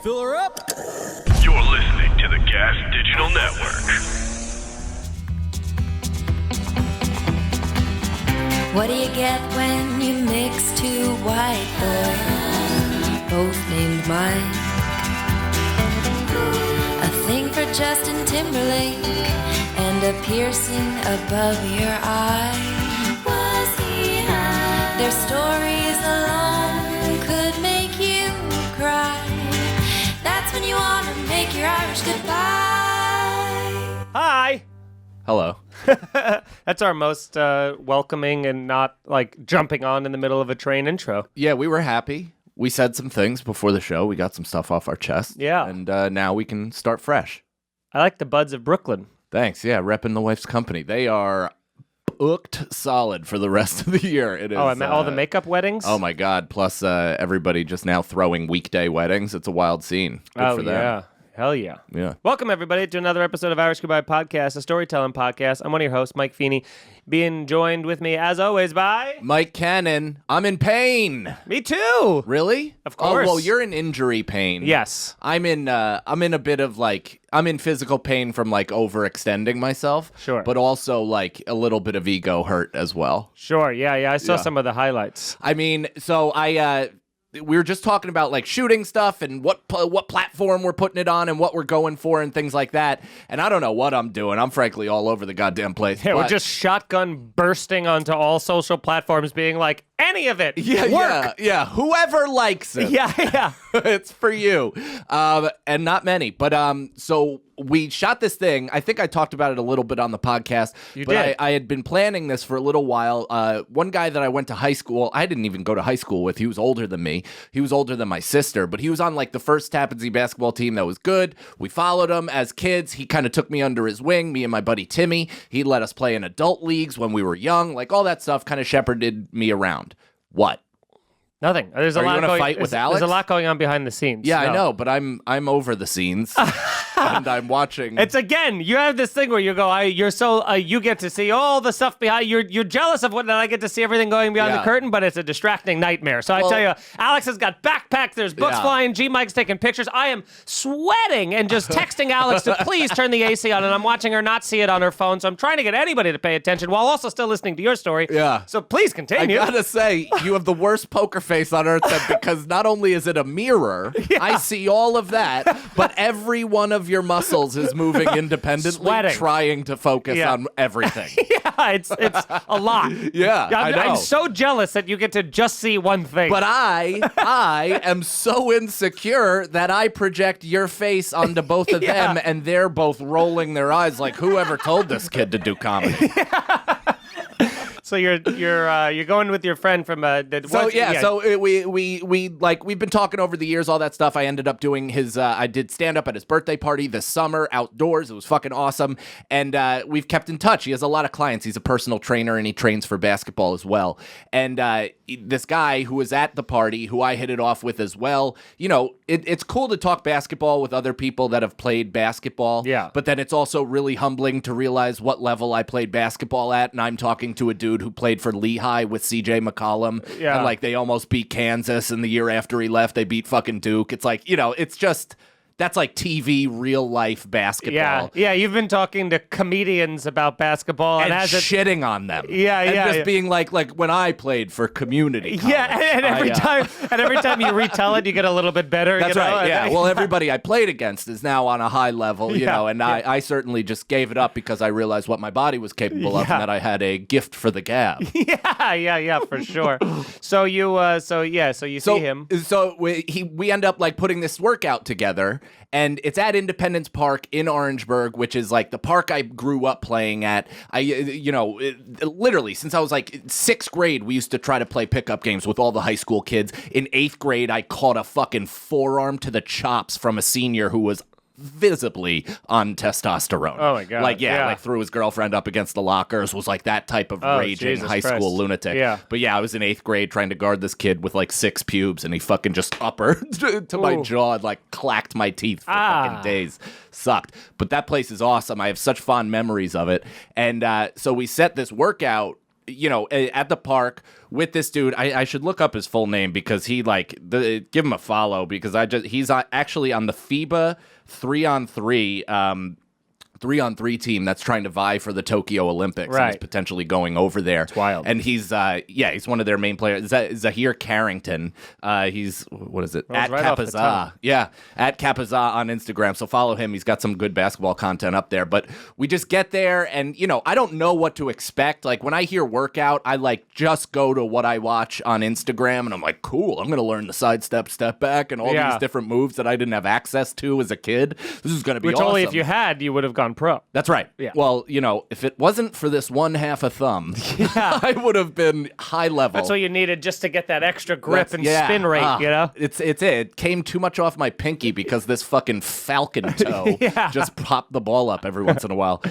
Fill her up. You're listening to the Gas Digital Network. What do you get when you mix two white boys, both named Mike? A thing for Justin Timberlake and a piercing above your eye. Was he high? Their stories alone could make you cry. That's when you want to make your Irish goodbye. Hi. Hello. That's our most welcoming and not like jumping on in the middle of a train intro. Yeah, we were happy. We said some things before the show. We got some stuff off our chest. Yeah. And now we can start fresh. I like the buds of Brooklyn. Thanks. Yeah, repping the wife's company. They are booked solid for the rest of the year. It is. Oh, and all the makeup weddings? Oh, my God. Plus, everybody just now throwing weekday weddings. It's a wild scene. Good for them. Yeah. Hell yeah. Yeah. Welcome, everybody, to another episode of Irish Goodbye Podcast, a storytelling podcast. I'm one of your hosts, Mike Feeney, being joined with me, as always, by... Mike Cannon. I'm in pain. Me too. Really? Of course. Oh, well, you're in injury pain. Yes. I'm in a bit of I'm in physical pain from like overextending myself. Sure. But also like a little bit of ego hurt as well. Sure. Yeah. I saw some of the highlights. I mean, so we were just talking about like shooting stuff and what platform we're putting it on and what we're going for and things like that. And I don't know what I'm doing. I'm frankly all over the goddamn place. Yeah, we're just shotgun bursting onto all social platforms being like, any of it. Yeah. Whoever likes it. Yeah. It's for you. And not many. But so we shot this thing. I think I talked about it a little bit on the podcast. You but did. I had been planning this for a little while. One guy that I went to high school, I didn't even go to high school with. He was older than me. He was older than my sister. But he was on like the first Tappan Zee basketball team that was good. We followed him as kids. He kind of took me under his wing, me and my buddy Timmy. He let us play in adult leagues when we were young. Like all that stuff kind of shepherded me around. What? Nothing. There's a Are you lot gonna going. fight with Alex? There's a lot going on behind the scenes. Yeah, No. I know, but I'm over the scenes, and I'm watching. It's again. You have this thing where you go. You're so. You get to see all the stuff behind. You're jealous of what I get to see everything going beyond the curtain, but it's a distracting nightmare. So I tell you, Alex has got backpacks. There's books flying. G Mike's taking pictures. I am sweating and just texting Alex to please turn the AC on, and I'm watching her not see it on her phone. So I'm trying to get anybody to pay attention while also still listening to your story. Yeah. So please continue. I gotta say, you have the worst poker face on earth because not only is it a mirror, I see all of that, but every one of your muscles is moving independently, Sweating. trying to focus on everything. Yeah, it's a lot. Yeah, I know. I'm so jealous that you get to just see one thing. But I am so insecure that I project your face onto both of them, and they're both rolling their eyes like, whoever told this kid to do comedy? So you're going with your friend from we've been talking over the years, all that stuff. I ended up doing I did stand up at his birthday party this summer outdoors. It was fucking awesome, and we've kept in touch. He has a lot of clients. He's a personal trainer and he trains for basketball as well. And this guy who was at the party, who I hit it off with as well. You know, it's cool to talk basketball with other people that have played basketball. Yeah. But then it's also really humbling to realize what level I played basketball at, and I'm talking to a dude who played for Lehigh with CJ McCollum. Yeah. And like they almost beat Kansas, and the year after he left, they beat fucking Duke. It's like, you know, it's just... That's like TV, real life basketball. Yeah. You've been talking to comedians about basketball and shitting on them. And just being like when I played for community college. Yeah, and every time you retell it, you get a little bit better. That's right. Yeah. Well, everybody I played against is now on a high level, you know, and I certainly just gave it up because I realized what my body was capable of, and that I had a gift for the gab. Yeah, for sure. So you see him. So we end up like putting this workout together. And it's at Independence Park in Orangeburg, which is like the park I grew up playing at. Literally, since I was like 6th grade, we used to try to play pickup games with all the high school kids. In 8th grade, I caught a fucking forearm to the chops from a senior who was visibly on testosterone. Oh my God. Like threw his girlfriend up against the lockers, was like that type of raging Jesus high Christ. school lunatic. Yeah. But yeah, I was in 8th grade trying to guard this kid with like 6 pubes, and he fucking just uppered to my jaw and like clacked my teeth for fucking days. Sucked. But that place is awesome. I have such fond memories of it. And so we set this workout at the park with this dude. I should look up his full name because he give him a follow because he's actually on the FIBA 3-on-3 3-on-3 team that's trying to vie for the Tokyo Olympics and is potentially going over there. It's wild. And he's one of their main players. Zahir Carrington. He's what is it? At Capazah. Yeah, at Capazah on Instagram. So follow him. He's got some good basketball content up there. But we just get there and I don't know what to expect. Like when I hear workout, I just go to what I watch on Instagram and I'm like, cool, I'm gonna learn the sidestep, step back, and all these different moves that I didn't have access to as a kid. This is gonna be awesome. Which only if you had, you would have gone pro. That's right. Yeah. Well, if it wasn't for this one half a thumb, I would have been high level. That's what you needed just to get that extra grip and spin rate, It came too much off my pinky because this fucking falcon toe just popped the ball up every once in a while.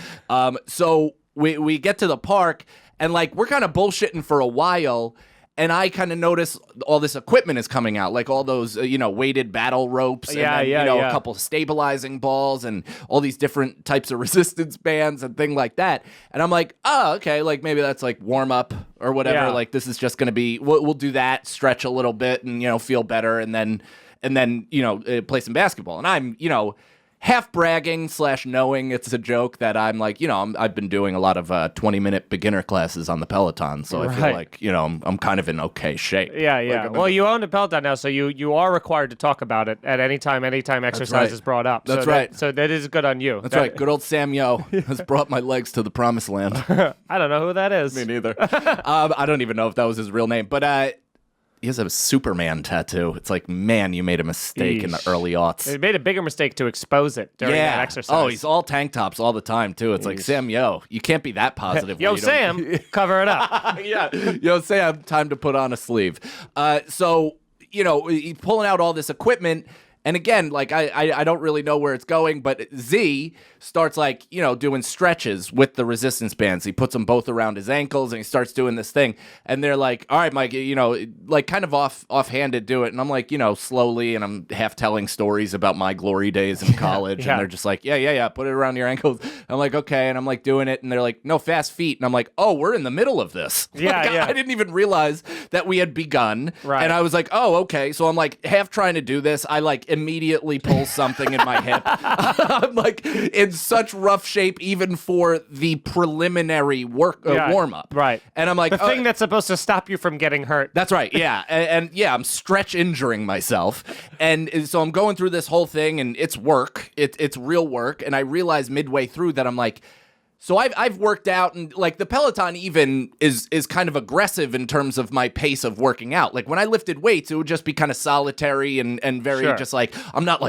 So we get to the park and we're kind of bullshitting for a while. And I kind of notice all this equipment is coming out, like all those, weighted battle ropes and a couple of stabilizing balls and all these different types of resistance bands and thing like that. And I'm like, oh, okay, maybe that's warm up or whatever. Yeah. This is just going to be, we'll do that, stretch a little bit and, feel better and then play some basketball. And I'm, half bragging / knowing it's a joke that I'm I've been doing a lot of 20-minute beginner classes on the Peloton, so I feel like I'm kind of in okay shape. Yeah. Well, you own a Peloton now, so you are required to talk about it at any time exercise is brought up. That's right. So that is good on you. That's right. Good old Sam Yo has brought my legs to the promised land. I don't know who that is. Me neither. I don't even know if that was his real name, but he has a Superman tattoo. It's man, you made a mistake in the early aughts. They made a bigger mistake to expose it during that exercise. Oh, he's all tank tops all the time, too. It's Sam Yo. You can't be that positive. Yo, Sam, cover it up. Yeah. Yo, Sam, time to put on a sleeve. So, he's pulling out all this equipment. And again, I don't really know where it's going, but Z starts doing stretches with the resistance bands. He puts them both around his ankles and he starts doing this thing. And they're like, all right, Mike, kind of offhanded do it. And I'm slowly, and I'm half telling stories about my glory days in college. And they're just like, yeah, put it around your ankles. I'm like, okay. And I'm doing it. And they're like, no, fast feet. And I'm like, oh, we're in the middle of this. I didn't even realize that we had begun. Right. And I was like, oh, okay. So I'm half trying to do this. I immediately pull something in my hip. I'm in such rough shape even for the preliminary warm up. Right. And I'm the thing that's supposed to stop you from getting hurt. That's right. Yeah. And I'm stretch injuring myself. And so I'm going through this whole thing and it's work. It's real work. And I realize midway through that I'm so I've worked out and the Peloton even is kind of aggressive in terms of my pace of working out. When I lifted weights, it would just be kind of solitary and very just I'm not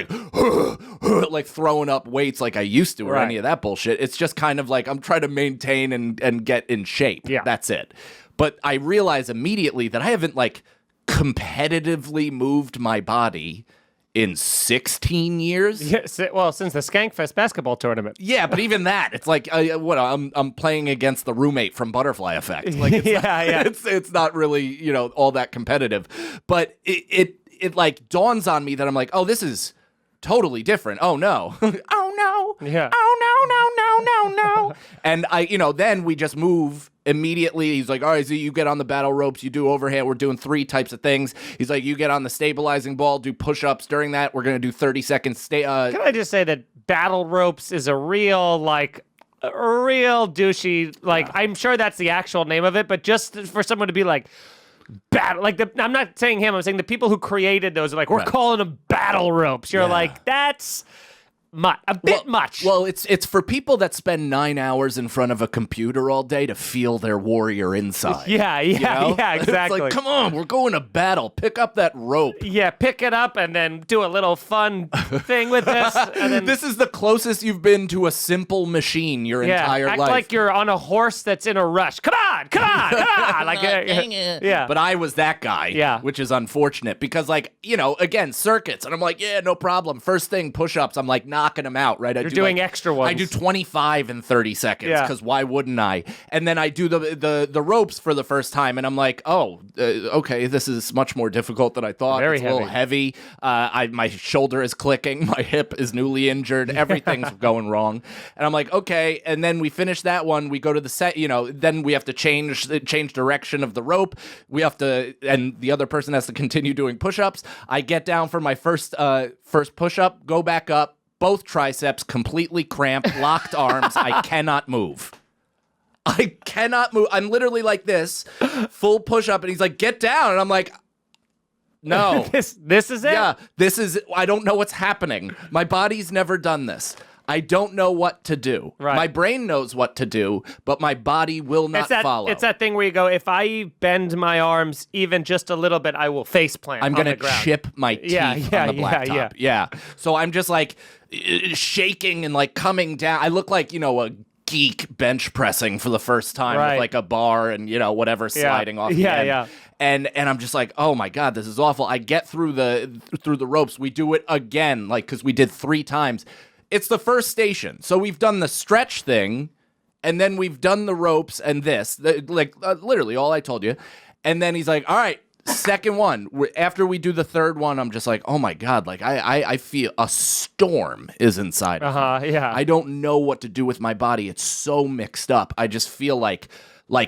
throwing up weights like I used to or any of that bullshit. It's just kind of I'm trying to maintain and get in shape. Yeah. That's it. But I realize immediately that I haven't competitively moved my body in 16 years? Yeah, well, since the Skankfest basketball tournament. Yeah, but even that, it's I'm playing against the roommate from Butterfly Effect. It's not really, all that competitive. But it dawns on me that I'm oh, this is totally different. Oh, no. Oh, no. Yeah. Oh, no. And then we just move immediately. He's like, all right, Z, you get on the battle ropes, you do overhand. We're doing 3 types of things. He's like, you get on the stabilizing ball, do push-ups during that. We're going to do 30 seconds. Can I just say that battle ropes is a real douchey, I'm sure that's the actual name of it, but just for someone to be battle, I'm not saying him, I'm saying the people who created those are we're calling them battle ropes. You're that's a bit much. Well, it's for people that spend 9 hours in front of a computer all day to feel their warrior inside. Yeah, exactly. It's come on, we're going to battle. Pick up that rope. Yeah, pick it up and then do a little fun thing with this. And then, this is the closest you've been to a simple machine your entire life. Act like you're on a horse that's in a rush. Come on. Dang it. Yeah. But I was that guy, which is unfortunate because, again, circuits. And I'm yeah, no problem. First thing, push-ups. I'm knocking them out, right? You're doing extra ones. I do 25 in 30 seconds because why wouldn't I? And then I do the ropes for the first time and I'm okay, this is much more difficult than I thought. Very it's a little heavy. My shoulder is clicking. My hip is newly injured. Everything's going wrong. And I'm okay. And then we finish that one. We go to the set, then we have to change change direction of the rope. We have to, and the other person has to continue doing push-ups. I get down for my first push-up, go back up, both triceps completely cramped, locked arms. I cannot move. I cannot move. I'm literally like this, full push-up, and he's like, get down. And I'm like, no. This is it? Yeah, I don't know what's happening. My body's never done this. I don't know what to do. Right. My brain knows what to do, but my body will not follow. It's that thing where you go, if I bend my arms even just a little bit, I will face plant. I'm going to chip my teeth on the blacktop. Yeah. So I'm just like shaking and like coming down. I look like, a geek bench pressing for the first time with like a bar and, whatever sliding off the end. Yeah. And I'm just like, oh my God, this is awful. I get through the ropes. We do it again, like, because we did 3 times. It's the first station. So we've done the stretch thing, and then we've done the ropes and this, literally all I told you. And then he's like, all right, second one. After we do the third one, I'm just like, oh my God, like I feel a storm is inside of me. Yeah. I don't know what to do with my body. It's so mixed up. I just feel like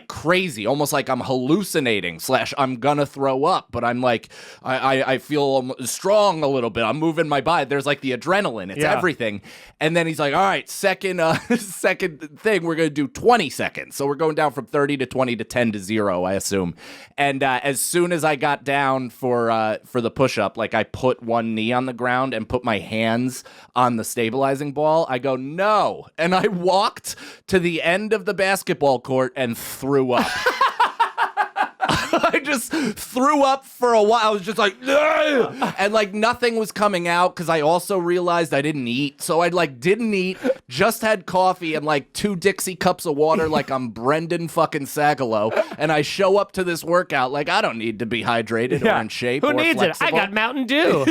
crazy, almost like I'm hallucinating / I'm gonna throw up, but I'm like, I feel strong a little bit. I'm moving my body. There's like the adrenaline. It's everything. And then he's like, all right, second thing, we're gonna do 20 seconds. So we're going down from 30 to 20 to 10 to 0, I assume. And as soon as I got down for the push-up, like I put one knee on the ground and put my hands on the stabilizing ball, I go, no. And I walked to the end of the basketball court and threw up. I just threw up for a while. I was just like, ugh! And like nothing was coming out because I also realized I didn't eat. So I didn't eat, just had coffee and like 2 Dixie cups of water like I'm Brendan fucking Sagalow. And I show up to this workout like I don't need to be hydrated or in shape. Who or needs flexible. it? I got Mountain Dew.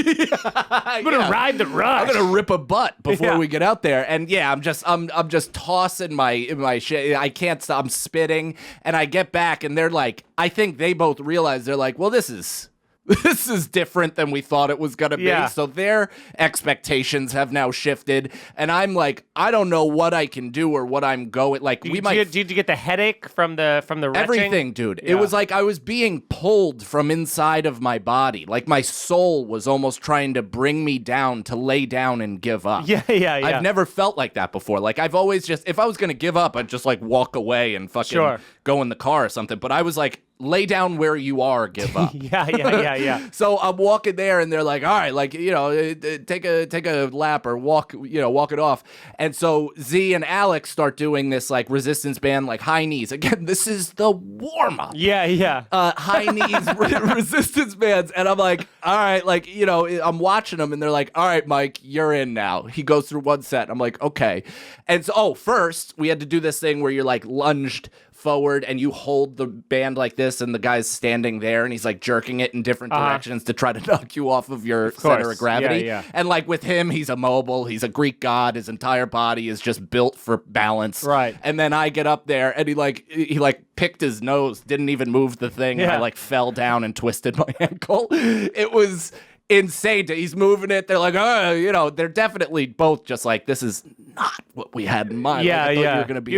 I'm gonna ride the rush. I'm gonna rip a butt before we get out there. And yeah, I'm just tossing my shit. I can't stop. I'm spitting, and I get back, and they're like, I think they both realize, they're like, well, this is different than we thought it was going to be. Yeah. So their expectations have now shifted. And I'm like, I don't know what I can do or what I'm going. Like, Did you get the headache from the retching? Everything, dude. Yeah. It was like I was being pulled from inside of my body. Like my soul was almost trying to bring me down to lay down and give up. Yeah. I've never felt like that before. Like I've always just, if I was going to give up, I'd just like walk away and fucking go in the car or something. But I was like, lay down where you are, give up. Yeah. So I'm walking there, and they're like, all right, like, take a lap or walk it off. And so Z and Alex start doing this like resistance band, like high knees. Again, this is the warm up. Yeah. High knees resistance bands. And I'm like, all right, like, I'm watching them, and they're like, all right, Mike, you're in now. He goes through one set. I'm like, okay. And so, first we had to do this thing where you're like lunged forward and you hold the band like this, and the guy's standing there and he's like jerking it in different directions to try to knock you off of your center of gravity. Yeah. And like with him, he's immobile. He's a Greek god. His entire body is just built for balance. Right. And then I get up there, and he picked his nose, didn't even move the thing. And I like fell down and twisted my ankle. It was insane. He's moving it. They're like, oh, they're definitely both just like, this is not what we had in mind. Yeah, like, I thought you were going to be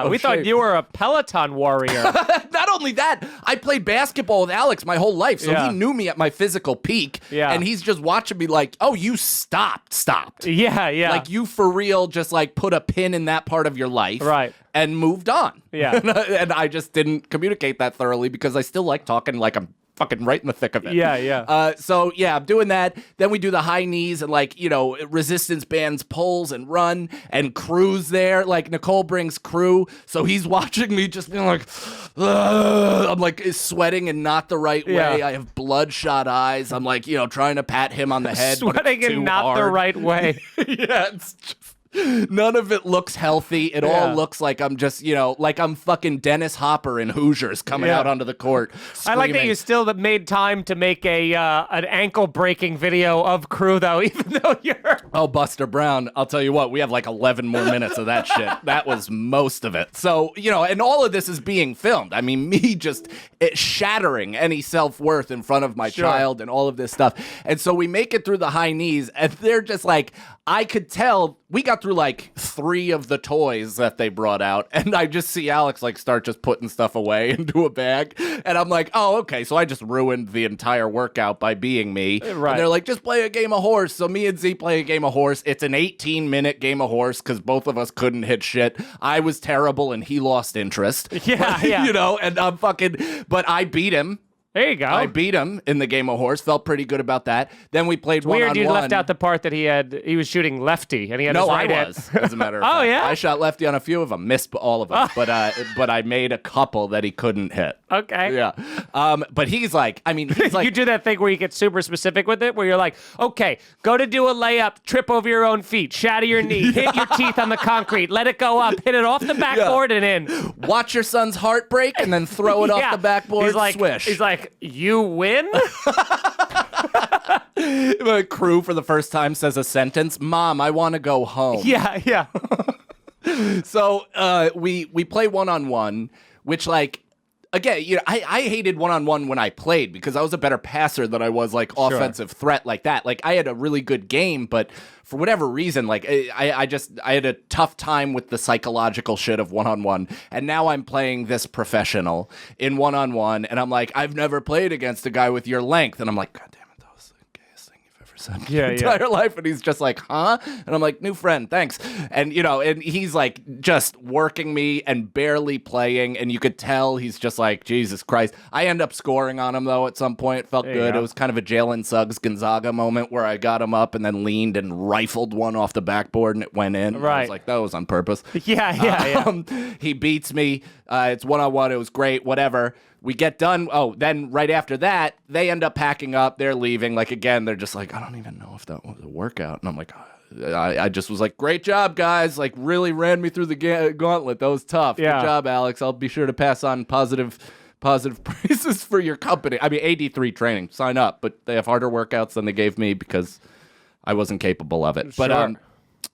we thought you were a Peloton warrior. Not only that, I played basketball with Alex my whole life, so he knew me at my physical peak. Yeah. And he's just watching me like, oh, you stopped. Yeah. Like you for real just like put a pin in that part of your life. Right. And moved on. Yeah. And I just didn't communicate that thoroughly because I still like talking like I'm fucking right in the thick of it. Yeah. So yeah, I'm doing that. Then we do the high knees and like, resistance bands pulls and run, and Crew's there. Like Nicole brings Crew. So he's watching me just being like, ugh. I'm like sweating in not the right way. I have bloodshot eyes. I'm like, trying to pat him on the head. Sweating in not the right way. Yeah, it's just, none of it looks healthy. It all looks like I'm just, like I'm fucking Dennis Hopper in Hoosiers coming out onto the court. I like that you still made time to make an ankle breaking video of Crew though, even though you're Oh, Buster Brown, I'll tell you what, we have like 11 more minutes of that shit. That was most of it. So, and all of this is being filmed. I mean, me just shattering any self-worth in front of my child and all of this stuff. And so we make it through the high knees, and they're just like, I could tell we got through like 3 of the toys that they brought out, and I just see Alex like start just putting stuff away into a bag, and I'm like, oh, okay, so I just ruined the entire workout by being me. Right. And they're like, just play a game of horse. So me and Z play a game of horse. It's an 18-minute game of horse because both of us couldn't hit shit. I was terrible, and he lost interest. Yeah. And I'm but I beat him. There you go. I beat him in the game of horse. Felt pretty good about that. Then we played one-on-one. Weird, you left out the part that he was shooting lefty, and he had his right hand. As a matter of fact. Oh, yeah? I shot lefty on a few of them, missed all of them, but I made a couple that he couldn't hit. Okay. Yeah. But he's like, you do that thing where you get super specific with it, where you're like, okay, go to do a layup, trip over your own feet, shatter your knee, hit your teeth on the concrete, let it go up, hit it off the backboard and in. Watch your son's heart break and then throw it off the backboard, swish. He's like, you win? The crew for the first time says a sentence, Mom, I want to go home. Yeah. So we play one-on-one, which like, again, I hated one-on-one when I played because I was a better passer than I was like offensive threat like that. Like I had a really good game, but for whatever reason, like I had a tough time with the psychological shit of one-on-one. And now I'm playing this professional in one-on-one, and I'm like, I've never played against a guy with your length. And I'm like, God damn it, that was the gayest thing you've ever said in your entire life. And he's just like, huh? And I'm like, new friend, thanks. And and he's like just working me and barely playing, and you could tell he's just like, Jesus Christ. I end up scoring on him though at some point. It felt good. It was kind of a Jalen Suggs Gonzaga moment where I got him up and then leaned and rifled one off the backboard and it went in. Right. I was like, that was on purpose. Yeah. He beats me. It's one-on-one. It was great. Whatever. We get done. Oh, then right after that, they end up packing up. They're leaving. Like, again, they're just like, I don't even know if that was a workout. And I'm like, I just was like, great job, guys. Like, really ran me through the gauntlet. That was tough. Yeah. Good job, Alex. I'll be sure to pass on positive praises for your company. I mean, AD3 training. Sign up. But they have harder workouts than they gave me because I wasn't capable of it. Sure. But,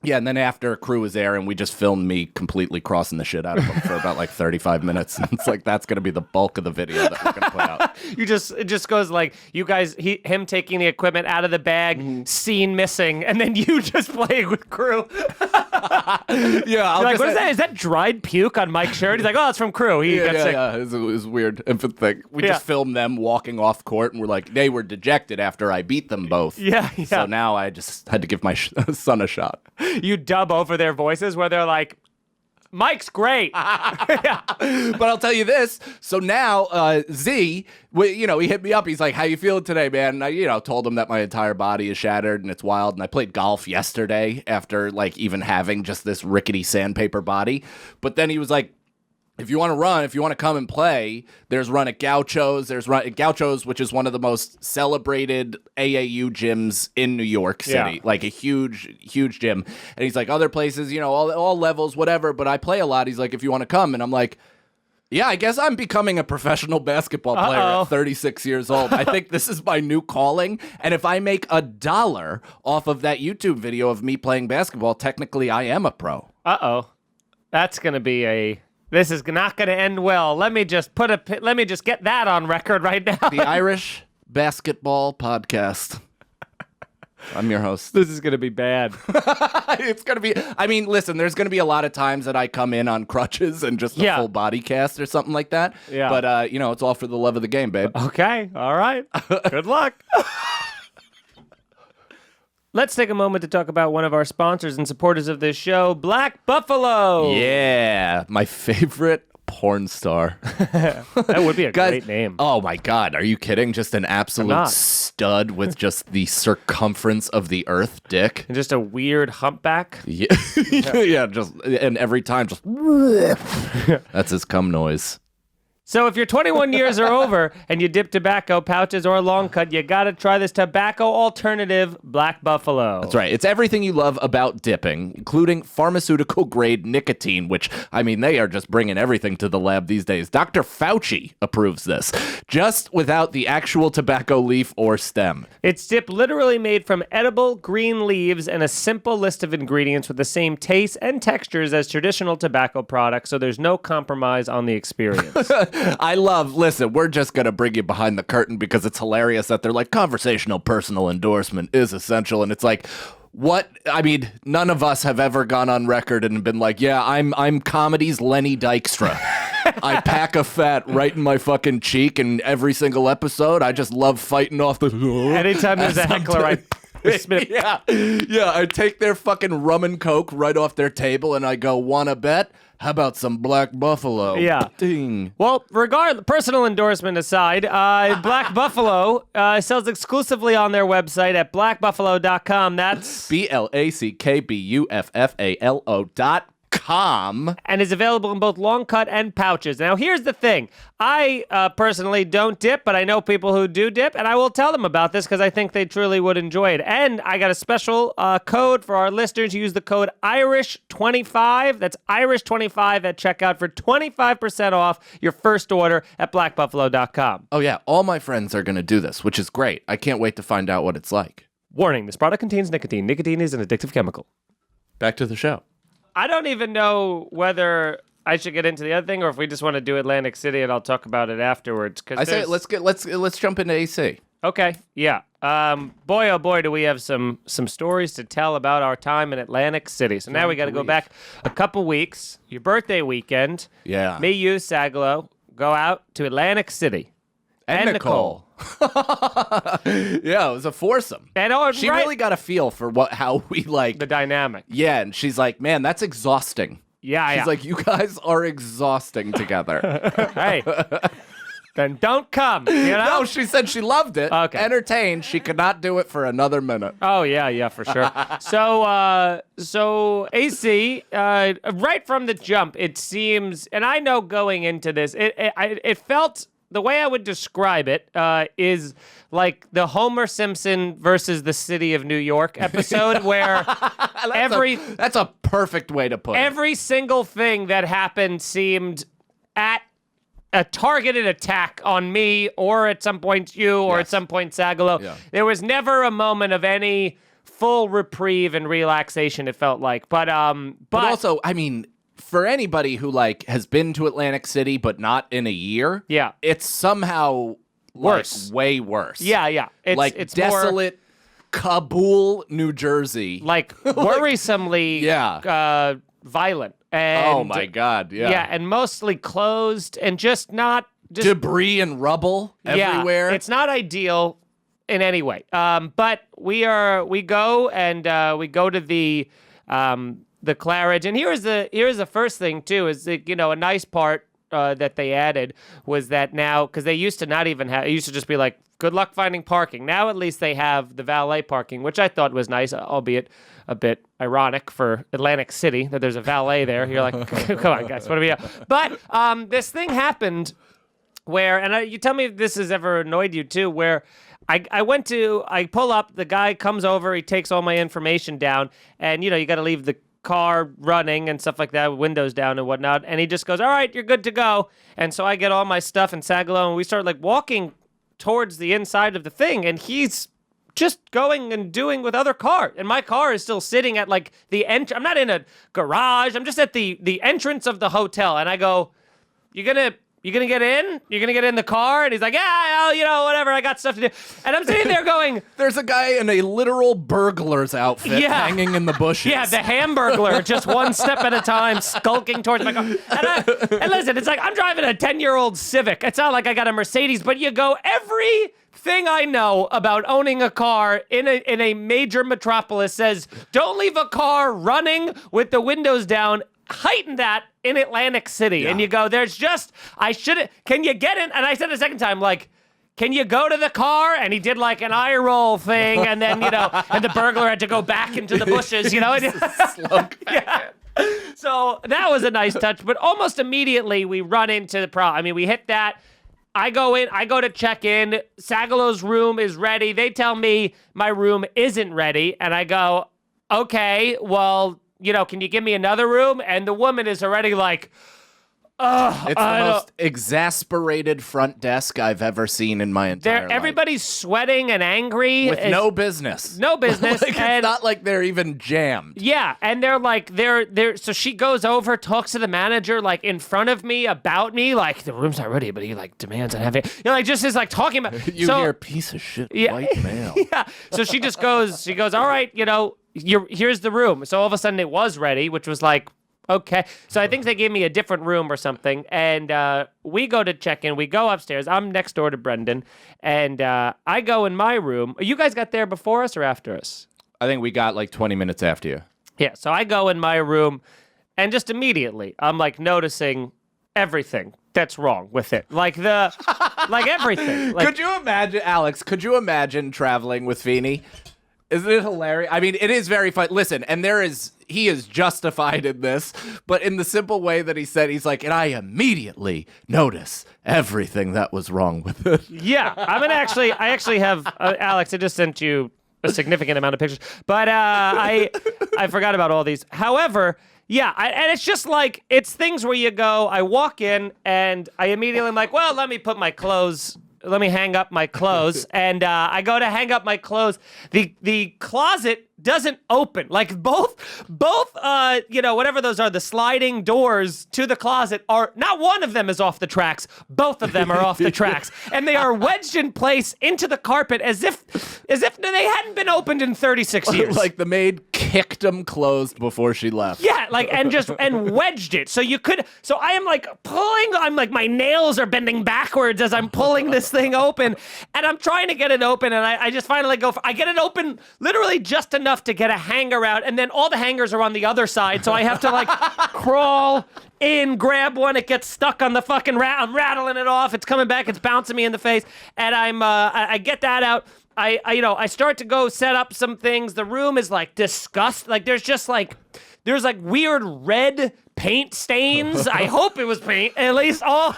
yeah, and then after crew was there, and we just filmed me completely crossing the shit out of him for about like 35 minutes. And it's like, that's going to be the bulk of the video that we're going to put out. It just goes like, you guys, him taking the equipment out of the bag, scene missing, and then you just playing with crew. Yeah. Like, what is that? Is that dried puke on Mike's shirt? He's like, oh, it's from crew. He got sick. Yeah. It was weird. Infant thing. We just filmed them walking off court, and we're like, they were dejected after I beat them both. Yeah. So now I just had to give my son a shot. You dub over their voices where they're like, Mike's great. But I'll tell you this. So now Z, he hit me up. He's like, how you feeling today, man? And I, told him that my entire body is shattered and it's wild. And I played golf yesterday after like even having just this rickety sandpaper body. But then he was like, if you want to run, if you want to come and play, there's run at Gaucho's. There's run at Gaucho's, which is one of the most celebrated AAU gyms in New York City. Like a huge, huge gym. And he's like, other places, all levels, whatever, but I play a lot. He's like, if you want to come. And I'm like, yeah, I guess I'm becoming a professional basketball player at 36 years old. I think this is my new calling. And if I make $1 off of that YouTube video of me playing basketball, technically I am a pro. That's going to be this is not going to end well. Let me just get that on record right now. The Irish Basketball Podcast. I'm your host. This is going to be bad. It's going to be, listen, there's going to be a lot of times that I come in on crutches and just a full body cast or something like that. Yeah. But, it's all for the love of the game, babe. Okay. All right. Good luck. Let's take a moment to talk about one of our sponsors and supporters of this show, Black Buffalo. Yeah, my favorite porn star. That would be a great name. Oh my God, are you kidding? Just an absolute stud with just the circumference of the earth dick. And just a weird humpback. Yeah, and every time just that's his cum noise. So if you're 21 years or over and you dip tobacco pouches or a long cut, you got to try this tobacco alternative, Black Buffalo. That's right. It's everything you love about dipping, including pharmaceutical-grade nicotine, which, I mean, they are just bringing everything to the lab these days. Dr. Fauci approves this, just without the actual tobacco leaf or stem. It's dip literally made from edible green leaves and a simple list of ingredients with the same taste and textures as traditional tobacco products, so there's no compromise on the experience. Listen, we're just going to bring you behind the curtain because it's hilarious that they're like, conversational personal endorsement is essential. And it's like, what? I mean, none of us have ever gone on record and been like, yeah, I'm comedy's Lenny Dykstra. I pack a fat right in my fucking cheek, and every single episode, I just love fighting off the... Anytime there's a heckler, I... Yeah, I take their fucking rum and coke right off their table, and I go, wanna bet? How about some Black Buffalo? Yeah. Ding. Well, personal endorsement aside, Black Buffalo sells exclusively on their website at blackbuffalo.com. That's BLACKBUFFALO.com. And is available in both long cut and pouches. Now, here's the thing. I personally don't dip, but I know people who do dip, and I will tell them about this because I think they truly would enjoy it. And I got a special code for our listeners. Use the code IRISH25. That's IRISH25 at checkout for 25% off your first order at blackbuffalo.com. Oh, yeah. All my friends are going to do this, which is great. I can't wait to find out what it's like. Warning, this product contains nicotine. Nicotine is an addictive chemical. Back to the show. I don't even know whether I should get into the other thing or if we just want to do Atlantic City and I'll talk about it afterwards. I say let's jump into AC. Okay, yeah. Boy, oh boy, do we have some stories to tell about our time in Atlantic City. So now we got to go back a couple weeks. Your birthday weekend. Yeah. Me, you, Sagalo, go out to Atlantic City. And Nicole. Yeah, it was a foursome. And she really got a feel for how we like the dynamic. Yeah, and she's like, man, that's exhausting. Yeah, she's like, you guys are exhausting together. Hey, then don't come. You know? No, she said she loved it. Okay. Entertained. She could not do it for another minute. Oh yeah, for sure. So AC, right from the jump, it seems, and I know going into this, it felt. The way I would describe it is like the Homer Simpson versus the City of New York episode where that's a perfect way to put it. Every single thing that happened seemed at a targeted attack on me or at some point you or at some point Sagalo. Yeah. There was never a moment of any full reprieve and relaxation, it felt like. But also, I mean... For anybody who has been to Atlantic City but not in a year, it's somehow worse, way worse. Yeah. It's desolate more, Kabul, New Jersey, worrisomely violent. And, oh my God, yeah, and mostly closed and just debris and rubble everywhere. It's not ideal in any way. But we go to the Claridge, and here's the first thing too is that, a nice part that they added was that now, because they used to not even have, it used to just be like good luck finding parking. Now at least they have the valet parking, which I thought was nice, albeit a bit ironic for Atlantic City that there's a valet there. You're like, come on guys, what are we doing? But this thing happened where, and you tell me if this has ever annoyed you too, where I pull up, the guy comes over, he takes all my information down, and you got to leave the car running and stuff like that, with windows down and whatnot, and he just goes, all right, you're good to go. And so I get all my stuff in Sagalo, and we start walking towards the inside of the thing, and he's just going and doing with other cars, and my car is still sitting at the I'm not in a garage, I'm just at the entrance of the hotel, and I go, you gonna get in? You're gonna get in the car? And he's like, yeah, whatever, I got stuff to do. And I'm sitting there going... There's a guy in a literal burglar's outfit hanging in the bushes. Yeah, the Hamburglar, just one step at a time, skulking towards my car. And listen, it's like I'm driving a 10-year-old Civic. It's not like I got a Mercedes, but you go, everything I know about owning a car in a major metropolis says, don't leave a car running with the windows down. Heighten that in Atlantic City. Yeah. And you go, can you get in? And I said a second time, can you go to the car? And he did an eye roll thing. And then, and the burglar had to go back into the bushes, Slunk back in. So that was a nice touch, but almost immediately we run into the problem. I mean, we hit that. I go in, I go to check in. Sagalow's room is ready. They tell me my room isn't ready, and I go, okay, well, can you give me another room? And the woman is already like, it's the most exasperated front desk I've ever seen in my entire life. Everybody's sweating and angry. With no business. No business. It's not like they're even jammed. Yeah, and so she goes over, talks to the manager, like, in front of me, about me, like, the room's not ready, but he, like, demands I have it. Just is, like, talking about... Hear piece of shit white male. Yeah, so she goes, all right, here's the room. So all of a sudden it was ready, which was like, okay. So I think they gave me a different room or something. And we go to check in. We go upstairs. I'm next door to Brendan. And I go in my room. You guys got there before us or after us? I think we got like 20 minutes after you. Yeah. So I go in my room. And just immediately, I'm like noticing everything that's wrong with it. Like everything. Like, could you imagine, Alex, traveling with Feeney? Isn't it hilarious? I mean, it is very fun. Listen, and he is justified in this, but in the simple way that he said, he's like, and I immediately notice everything that was wrong with it. Yeah, I actually have, Alex, I just sent you a significant amount of pictures, but I forgot about all these. However, yeah, and it's just like, it's things where you go, I walk in and I immediately am like, well, let me hang up my clothes. And I go to hang up my clothes. The closet doesn't open. Like both, whatever those are, the sliding doors to the closet are, not one of them is off the tracks. Both of them are off the tracks. And they are wedged in place into the carpet as if they hadn't been opened in 36 years. Like the maid kicked them closed before she left. Yeah, and wedged it. So I am like my nails are bending backwards as I'm pulling this thing open, and I'm trying to get it open, and I just finally I get it open literally just enough to get a hanger out, and then all the hangers are on the other side, so I have to like crawl in, grab one, it gets stuck on the fucking I'm rattling it off, it's coming back, it's bouncing me in the face, and I get that out. I start to go set up some things. The room is like disgust. Like there's weird red paint stains. I hope it was paint, at least all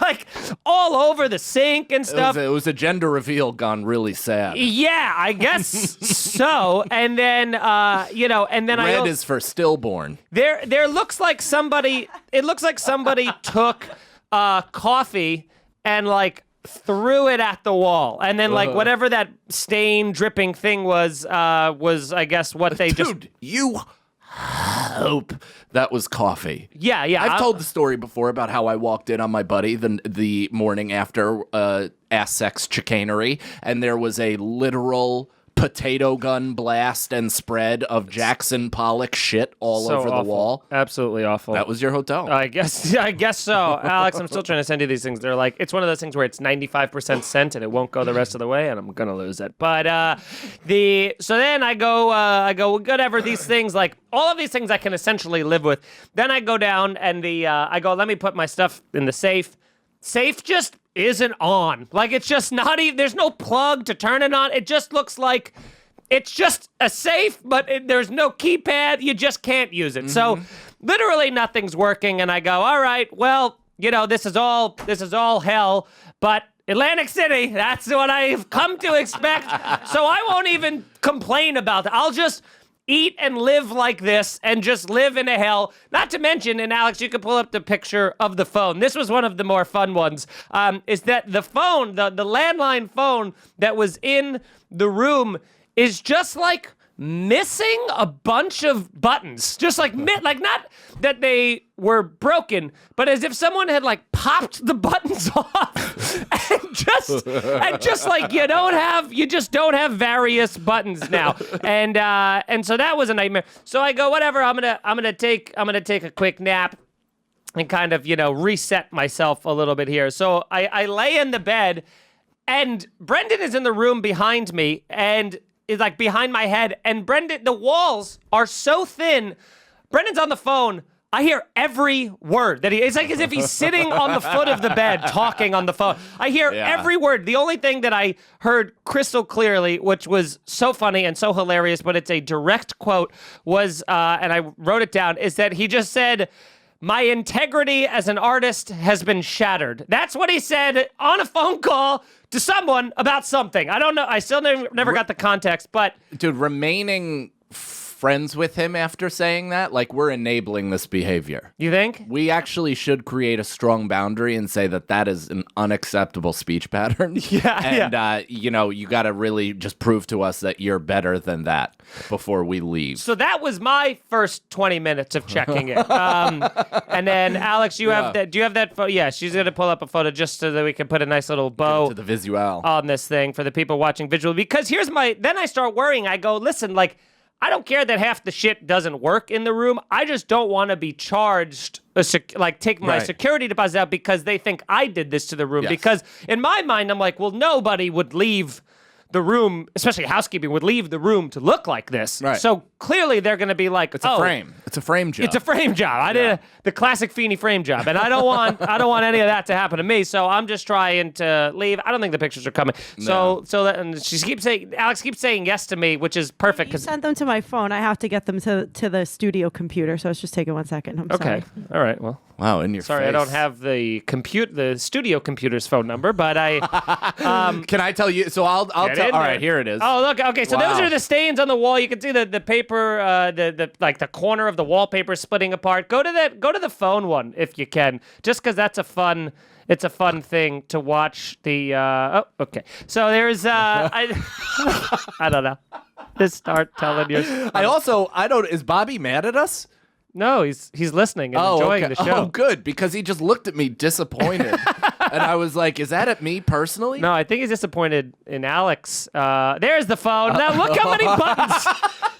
over the sink and stuff. It was a gender reveal gone really sad. Yeah, I guess so. And then red is for stillborn. There looks like somebody. It looks like somebody took coffee and like threw it at the wall, and then like whatever that stain dripping thing was I guess what they you hope that was coffee. Yeah. I've told the story before about how I walked in on my buddy the morning after ass sex chicanery, and there was a literal potato gun blast and spread of Jackson Pollock shit all over the wall. Absolutely awful. That was your hotel. I guess so. Alex, I'm still trying to send you these things. They're like, it's one of those things where it's 95% sent and it won't go the rest of the way, and I'm gonna lose it. But so then I go whatever, these things, like all of these things I can essentially live with. Then I go down and I go, let me put my stuff in the safe. Safe just isn't on. Like, it's just not even, there's no plug to turn it on. It just looks like it's just a safe, but there's no keypad. You just can't use it. Mm-hmm. So literally nothing's working. And I go, all right, well, this is all hell, but Atlantic City, that's what I've come to expect. So I won't even complain about that. I'll just eat and live like this and just live in a hell. Not to mention, and Alex, you can pull up the picture of the phone. This was one of the more fun ones, is that the phone, the landline phone that was in the room is just like missing a bunch of buttons. Just like, not that they were broken, but as if someone had like popped the buttons off and just like you just don't have various buttons now. And so that was a nightmare. So I go, whatever, I'm gonna take a quick nap and kind of, reset myself a little bit here. So I lay in the bed, and Brendan is in the room behind me and is like behind my head, and the walls are so thin. Brendan's on the phone. I hear every word that it's like as if he's sitting on the foot of the bed talking on the phone. I hear every word. The only thing that I heard crystal clearly, which was so funny and so hilarious, but it's a direct quote, was, and I wrote it down, is that he just said, "My integrity as an artist has been shattered." That's what he said on a phone call to someone about something. I don't know. I still never got the context, but... Dude, remaining friends with him after saying that, like, we're enabling this behavior. You think? We actually should create a strong boundary and say that is an unacceptable speech pattern. And, you know, you got to really just prove to us that you're better than that before we leave. So that was my first 20 minutes of checking it. And then, Alex, do you have that photo? Yeah, she's going to pull up a photo just so that we can put a nice little bow to the visual on this thing for the people watching visually. Because then I start worrying. I go, listen, like, I don't care that half the shit doesn't work in the room. I just don't want to be charged, take my security deposit out because they think I did this to the room. Yes. Because in my mind, I'm like, well, nobody would leave the room, especially housekeeping, would leave the room to look like this. Right. So clearly they're going to be like, it's a frame. It's a frame job. It's a frame job. I did the classic Feeney frame job, and I don't want any of that to happen to me. So I'm just trying to leave. I don't think the pictures are coming. No. And Alex keeps saying yes to me, which is perfect. You sent them to my phone. I have to get them to the studio computer, so it's just taking 1 second. I'm sorry. Okay. All right. Well. Wow, in your Sorry, face. I don't have the studio computer's phone number, but I... Can I tell you? So I'll tell... All right, here it is. Oh, look, okay, so those are the stains on the wall. You can see the paper, the corner of the wallpaper splitting apart. Go to the phone one if you can, just because that's a fun thing to watch the... okay. So there's... I don't know. Just start telling your... Is Bobby mad at us? No, he's listening and enjoying the show. Oh, good, because he just looked at me disappointed. And I was like, is that at me personally? No, I think he's disappointed in Alex. There's the phone. Now look how many buttons.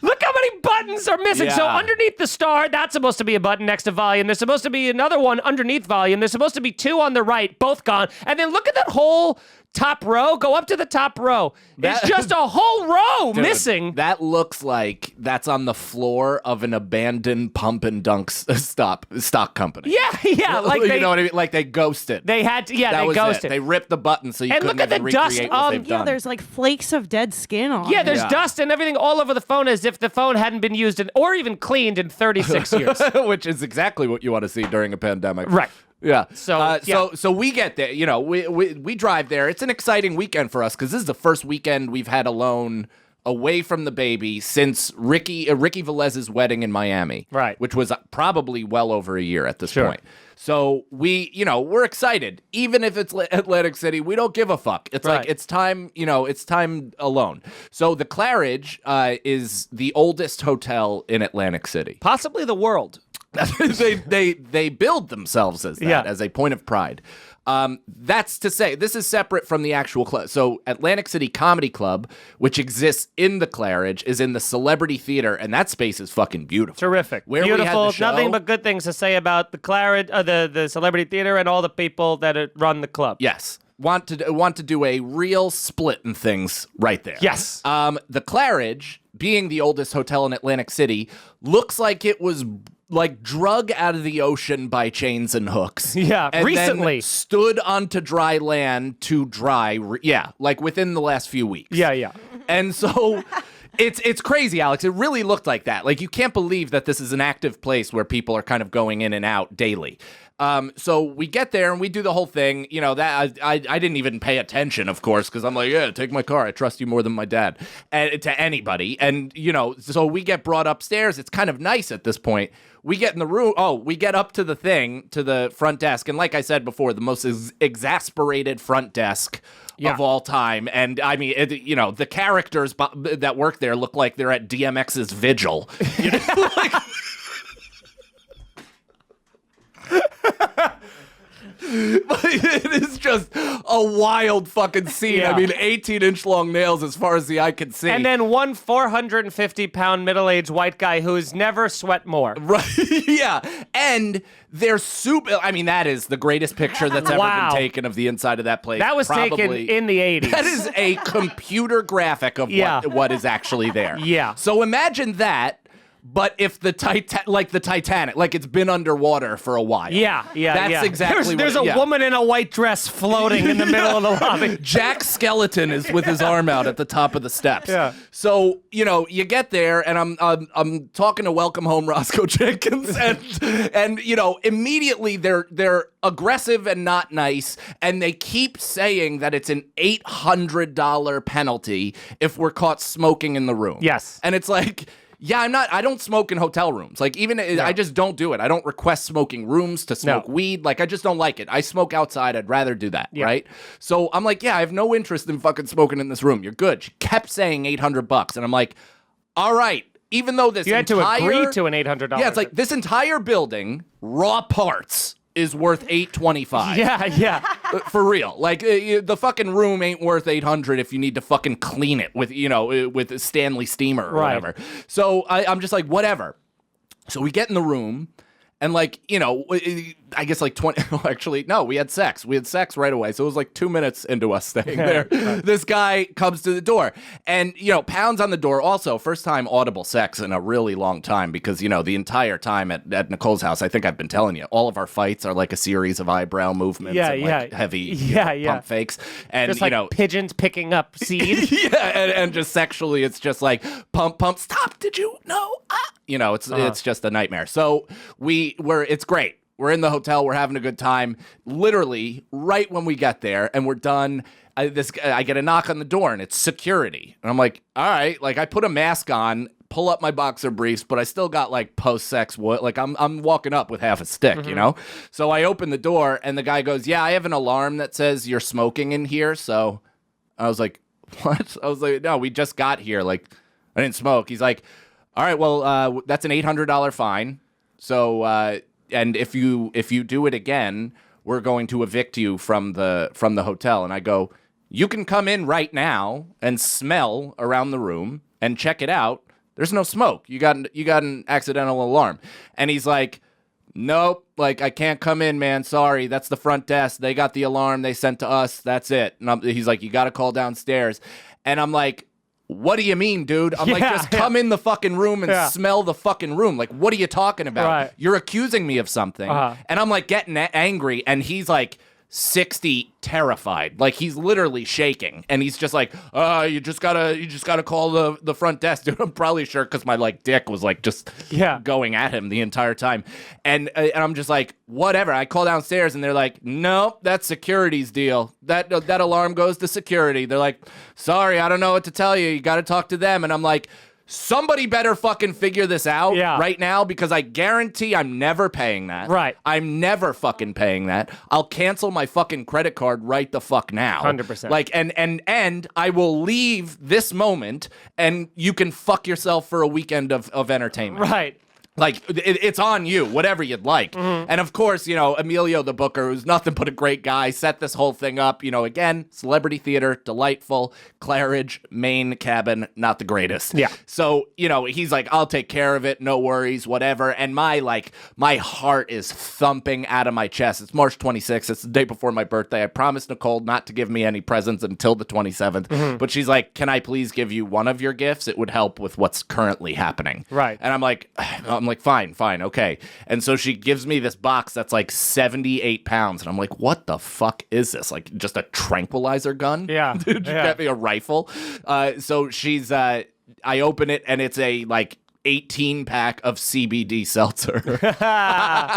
Look how many buttons are missing. Yeah. So underneath the star, that's supposed to be a button next to volume. There's supposed to be another one underneath volume. There's supposed to be two on the right, both gone. And then look at that whole top row. Go up to the top row. It's just a whole row missing. That looks like that's on the floor of an abandoned pump and dunk stock company. Yeah. Like you know what I mean? Like they ghosted. They had to, they ghosted. They ripped the button so you couldn't look at the even dust. recreate what they've done. There's like flakes of dead skin on Yeah, there's dust and everything all over the phone as if the phone hadn't been used or even cleaned in 36 years. Which is exactly what you want to see during a pandemic. Right. Yeah. So we get there. You know, we drive there. It's an exciting weekend for us because this is the first weekend we've had alone away from the baby since Ricky Velez's wedding in Miami. Right. Which was probably well over a year at this point. So we're excited. Even if it's Atlantic City, we don't give a fuck. It's like, it's time, it's time alone. So the Claridge is the oldest hotel in Atlantic City. Possibly the world. they build themselves as that, as a point of pride. That's to say, this is separate from the actual club. So Atlantic City Comedy Club, which exists in the Claridge, is in the Celebrity Theater, and that space is fucking beautiful. Terrific. Beautiful. We had the show, nothing but good things to say about the Claridge, the Celebrity Theater, and all the people that run the club. Yes. Want to do a real split in things right there. Yes. The Claridge, being the oldest hotel in Atlantic City, looks like it was like drug out of the ocean by chains and hooks. Yeah, and recently. Then stood onto dry land to dry. Like within the last few weeks. Yeah. And so it's crazy, Alex. It really looked like that. Like you can't believe that this is an active place where people are kind of going in and out daily. So we get there and we do the whole thing. You know, that I didn't even pay attention, of course, because I'm like, yeah, take my car. I trust you more than my dad, and to anybody. And so we get brought upstairs. It's kind of nice at this point. We get in the room. Oh, we get up to the front desk, and like I said before, the most exasperated front desk of all time. And I mean, the characters that work there look like they're at DMX's vigil. But it is just a wild fucking scene. Yeah. I mean, 18-inch long nails as far as the eye can see. And then one 450-pound middle-aged white guy who's never sweat more. Right, yeah. And they're super... I mean, that is the greatest picture that's ever been taken of the inside of that place. That was taken in the 80s. That is a computer graphic of what is actually there. Yeah. So imagine that, but if the Titanic, like it's been underwater for a while. Yeah. That's exactly There's a woman in a white dress floating in the middle of the lobby. Jack Skeleton is with his arm out at the top of the steps. Yeah. So, you get there and I'm talking to Welcome Home Roscoe Jenkins and immediately they're aggressive and not nice, and they keep saying that it's an $800 penalty if we're caught smoking in the room. Yes. And it's like, yeah, I don't smoke in hotel rooms. Like, I just don't do it. I don't request smoking rooms to smoke weed. Like, I just don't like it. I smoke outside. I'd rather do that, right? So I'm like, yeah, I have no interest in fucking smoking in this room. You're good. She kept saying $800. And I'm like, all right, even though this You had to agree to an $800. Yeah, it's like this entire building, raw parts, is worth $825. Yeah. For real. Like, the fucking room ain't worth $800 if you need to fucking clean it with, with a Stanley steamer or whatever. So I'm just like, whatever. So we get in the room, and like, I guess like 20, actually, no, we had sex. We had sex right away. So it was like 2 minutes into us staying there. This guy comes to the door and, pounds on the door. Also, first time audible sex in a really long time because, the entire time at Nicole's house, I think I've been telling you, all of our fights are like a series of eyebrow movements and like heavy pump fakes. And, just like pigeons picking up seed. and just sexually, it's just like pump, stop. Did you know? It's just a nightmare. So it's great. We're in the hotel. We're having a good time. Literally, right when we get there and we're done, I get a knock on the door and it's security. And I'm like, all right. Like, I put a mask on, pull up my boxer briefs, but I still got like post-sex like I'm walking up with half a stick, So I open the door and the guy goes, yeah, I have an alarm that says you're smoking in here. So I was like, what? I was like, no, we just got here. Like, I didn't smoke. He's like, all right, well, that's an $800 fine. So, and if you do it again, we're going to evict you from the hotel. And I go, you can come in right now and smell around the room and check it out. There's no smoke. You got an accidental alarm. And he's like, nope, like I can't come in, man. Sorry, that's the front desk. They got the alarm they sent to us. That's it. And he's like, you got to call downstairs. And I'm like, what do you mean, dude? I'm like, just come in the fucking room and smell the fucking room. Like, what are you talking about? Right. You're accusing me of something. And I'm like getting angry. And he's like 60, terrified. Like, he's literally shaking. And he's just like, you just gotta call the front desk. Dude, I'm probably sure because my like dick was like just going at him the entire time. And I'm just like, whatever. I call downstairs and they're like, nope, that's security's deal. That alarm goes to security. They're like, sorry, I don't know what to tell you. You got to talk to them. And I'm like, somebody better fucking figure this out right now because I guarantee I'm never paying that. Right. I'm never fucking paying that. I'll cancel my fucking credit card right the fuck now. 100%. Like, and I will leave this moment and you can fuck yourself for a weekend of entertainment. Right. Like, it's on you, whatever you'd like. Mm-hmm. And of course, Emilio the booker, who's nothing but a great guy, set this whole thing up. Again, celebrity theater, delightful, Claridge, main cabin, not the greatest. Yeah. So, he's like, I'll take care of it, no worries, whatever. And my heart is thumping out of my chest. It's March 26th. It's the day before my birthday. I promised Nicole not to give me any presents until the 27th. Mm-hmm. But she's like, can I please give you one of your gifts? It would help with what's currently happening. Right. And I'm like, fine, okay. And so she gives me this box that's like 78 pounds. And I'm like, what the fuck is this? Like, just a tranquilizer gun? Yeah. Did you get me a rifle? So she's, I open it and it's a like 18-pack of CBD seltzer.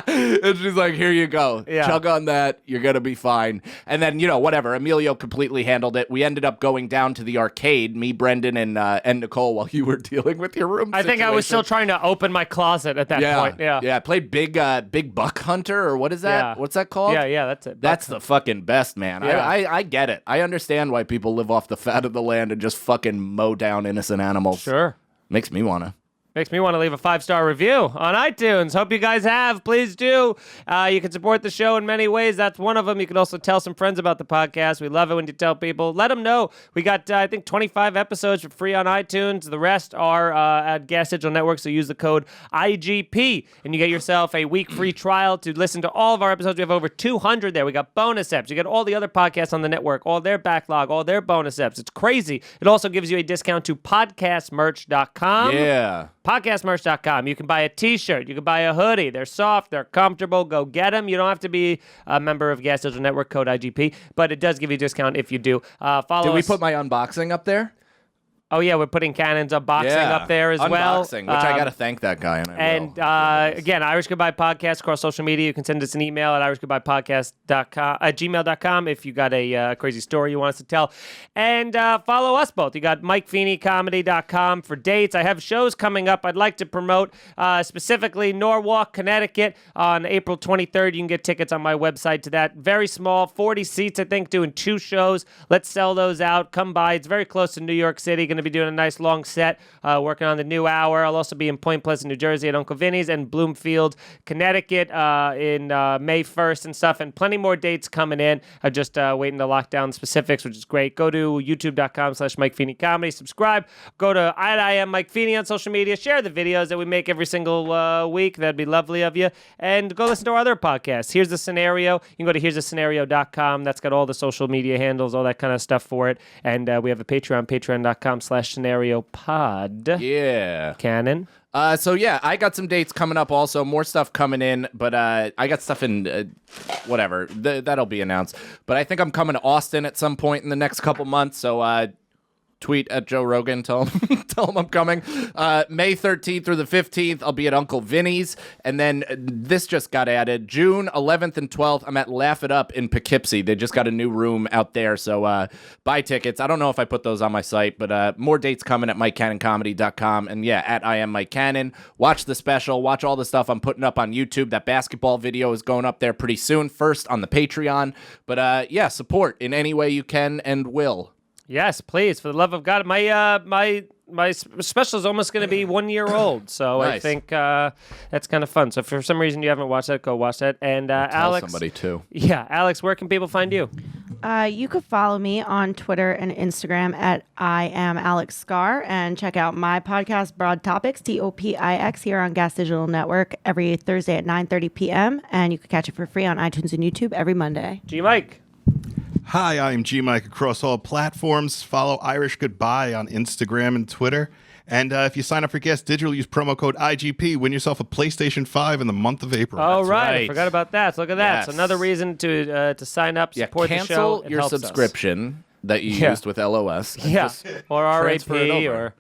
And she's like, here you go. Yeah. Chug on that. You're going to be fine. And then, whatever. Emilio completely handled it. We ended up going down to the arcade, me, Brendan, and Nicole, while you were dealing with your room I think I was still trying to open my closet at that point. Yeah. Yeah. I played Big Buck Hunter, or what is that? Yeah. What's that called? Yeah, that's it. That's the fucking best, man. Yeah. I get it. I understand why people live off the fat of the land and just fucking mow down innocent animals. Sure. Makes me want to. Makes me want to leave a 5-star review on iTunes. Hope you guys have. Please do. You can support the show in many ways. That's one of them. You can also tell some friends about the podcast. We love it when you tell people. Let them know. We got, I think, 25 episodes for free on iTunes. The rest are at Gas Digital Network, so use the code IGP, and you get yourself a week free trial to listen to all of our episodes. We have over 200 there. We got bonus eps. You get all the other podcasts on the network, all their backlog, all their bonus eps. It's crazy. It also gives you a discount to podcastmerch.com. Yeah. Podcastmerch.com. You can buy a t-shirt. You can buy a hoodie. They're soft. They're comfortable. Go get them. You don't have to be a member of Gas Digital Network, code IGP, but it does give you a discount if you do. Follow Did we us. put my unboxing up there? Oh, yeah, we're putting Cannon's unboxing up there as well. Unboxing, which I got to thank that guy. And again, Irish Goodbye Podcast across social media. You can send us an email at irishgoodbyepodcast.com if you got a crazy story you want us to tell. And follow us both. You got MikeFeeneyComedy.com for dates. I have shows coming up I'd like to promote, specifically Norwalk, Connecticut on April 23rd. You can get tickets on my website to that. Very small, 40 seats, I think, doing 2 shows. Let's sell those out. Come by. It's very close to New York City. Going to be doing a nice long set, working on the new hour. I'll also be in Point Pleasant, New Jersey at Uncle Vinny's, and Bloomfield, Connecticut in May 1st and stuff, and plenty more dates coming in. I'm just waiting to lock down specifics, which is great. Go to youtube.com/Mike Feeney Comedy. Subscribe. Go to I am Mike Feeney on social media. Share the videos that we make every single week. That'd be lovely of you. And go listen to our other podcasts. Here's the Scenario. You can go to here'sthescenario.com. That's got all the social media handles, all that kind of stuff for it. And we have a Patreon, patreon.com/scenario pod. Yeah. Cannon. So yeah, I got some dates coming up also. More stuff coming in, but I got stuff in whatever. That'll be announced. But I think I'm coming to Austin at some point in the next couple months. So tweet at Joe Rogan. Tell him I'm coming. May 13th through the 15th, I'll be at Uncle Vinny's. And then this just got added. June 11th and 12th, I'm at Laugh It Up in Poughkeepsie. They just got a new room out there. So buy tickets. I don't know if I put those on my site, but more dates coming at MikeCannonComedy.com. And yeah, at I am Mike Cannon. Watch the special. Watch all the stuff I'm putting up on YouTube. That basketball video is going up there pretty soon. First on the Patreon. But yeah, support in any way you can and will. Yes, please, for the love of God. My special is almost going to be 1 year old, so Nice. I think that's kind of fun. So if for some reason you haven't watched that, go watch that. And Tell Alex, somebody too. Yeah, Alex, where can people find you? You could follow me on Twitter and Instagram at I am Alex Scar, and check out my podcast, Broad Topics, TOPIX, here on Gas Digital Network every Thursday at 9:30 p.m. And you can catch it for free on iTunes and YouTube every Monday. G Mike. Hi, I'm G Mike across all platforms. Follow Irish Goodbye on Instagram and Twitter. And if you sign up for Gas Digital, use promo code IGP. Win yourself a PlayStation 5 in the month of April. Oh, right. I right. forgot about that. So look at that. Yes. It's another reason to sign up, support the show. Cancel It your helps us. subscription that you Yeah. used with LOS. and Yeah, just or RAP, transfer it over. or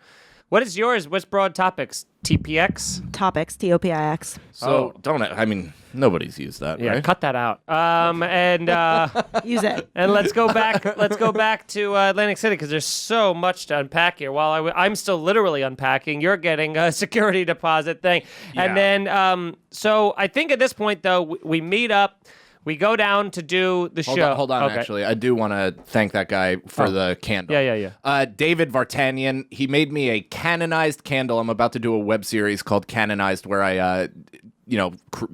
what is yours? What's Broad Topics? TPX? Topics, TOPIX. So I mean, nobody's used that, Yeah, right? cut that out. And Use it. and let's go back. Let's go back to Atlantic City because there's so much to unpack here. While I'm still literally unpacking, you're getting a security deposit thing, and then so I think at this point though we meet up. We go down to do the show. Hold on. Okay. Actually, I do want to thank that guy for the candle. Yeah. David Vartanian, he made me a canonized candle. I'm about to do a web series called Canonized where I,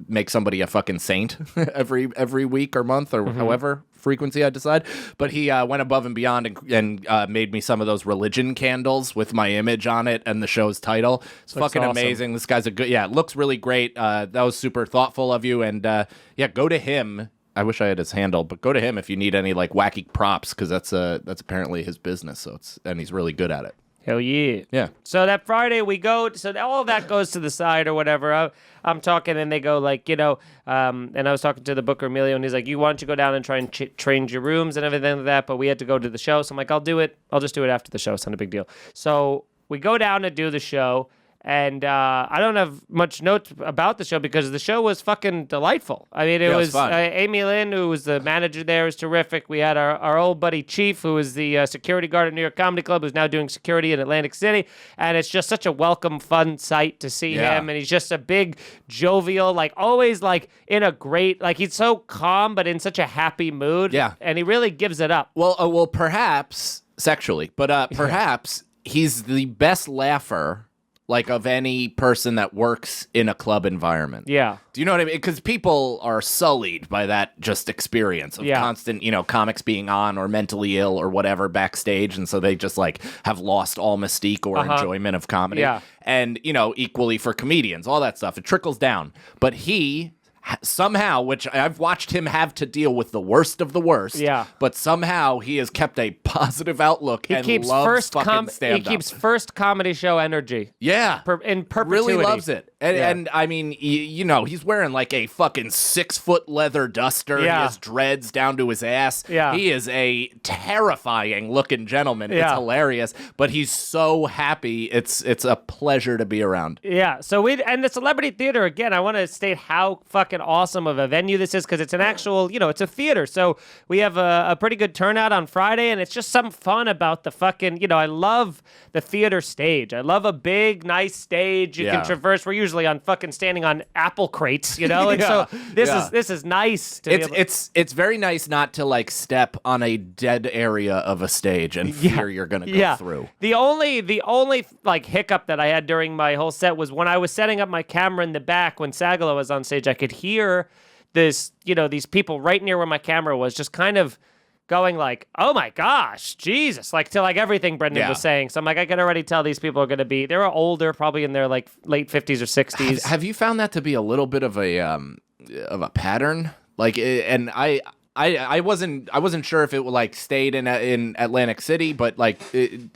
make somebody a fucking saint every week or month or however frequency I decide. But he went above and beyond and made me some of those religion candles with my image on it and the show's title. It's Looks fucking awesome. amazing. This guy's it looks really great. That was super thoughtful of you. And go to him. I wish I had his handle, but go to him if you need any like wacky props because that's apparently his business. And he's really good at it. Hell yeah. Yeah. So that Friday we go, so all that goes to the side or whatever. I'm talking and they go like, and I was talking to the booker Emilio and he's like, why don't you go down and try and change your rooms and everything like that. But we had to go to the show. So I'm like, I'll do it. I'll just do it after the show. It's not a big deal. So we go down to do the show. And I don't have much notes about the show because the show was fucking delightful. I mean, it was fun. Amy Lynn, who was the manager there, was terrific. We had our old buddy Chief, who was the security guard at New York Comedy Club, who's now doing security in Atlantic City. And it's just such a welcome, fun sight to see him. And he's just a big, jovial, like always like in a great, like he's so calm, but in such a happy mood. Yeah. And he really gives it up. Well, perhaps sexually, but perhaps he's the best laugher. Like of any person that works in a club environment. Yeah. Do you know what I mean? Because people are sullied by that just experience of constant, comics being on or mentally ill or whatever backstage. And so they just like have lost all mystique or enjoyment of comedy. Yeah. And, equally for comedians, all that stuff. It trickles down. But he somehow, which I've watched him have to deal with the worst of the worst. Yeah. But somehow he has kept a positive outlook and loves fucking stand-up. He keeps first comedy show energy. Yeah. In perpetuity. Really loves it. And I mean, you know, he's wearing like a fucking 6-foot leather duster. Yeah. He has dreads down to his ass. Yeah. He is a terrifying looking gentleman. Yeah. It's hilarious. But he's so happy. It's a pleasure to be around. Yeah. So and the Celebrity Theater, again, I want to state how fucking awesome of a venue this is, because it's an actual, you know, it's a theater. So we have a pretty good turnout on Friday, and it's just something fun about the fucking, you know, I love the theater stage. I love a big, nice stage you can traverse. We're usually on fucking standing on apple crates, you know? And so this is nice to it's very nice not to like step on a dead area of a stage and fear you're gonna go through. The only like hiccup that I had during my whole set was when I was setting up my camera in the back when Sagalo was on stage. I could hear this, you know, these people right near where my camera was just kind of going like, oh my gosh, Jesus, like to like everything Brendan was saying. So I'm like, I can already tell these people are going to be, they're older, probably in their like late 50s or 60s. Have you found that to be a little bit of a pattern? Like, and I wasn't sure if it like stayed in Atlantic City, but like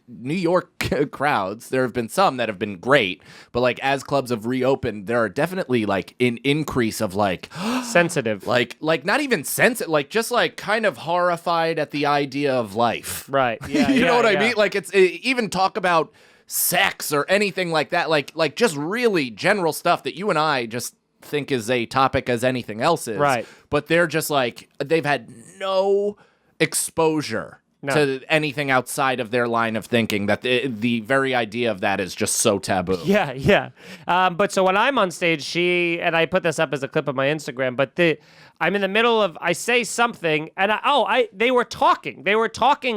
New York crowds, there have been some that have been great, but like as clubs have reopened, there are definitely like an increase of like sensitive, like not even sensitive, like just like kind of horrified at the idea of life. Right. Yeah. You know what I mean? Like it's even talk about sex or anything like that, like just really general stuff that you and I just think is a topic as anything else is. Right. But they're just like, they've had no exposure to anything outside of their line of thinking, that the very idea of that is just so taboo. Yeah. But so when I'm on stage, and I put this up as a clip of my Instagram, but I'm in the middle of, I say something, and they were talking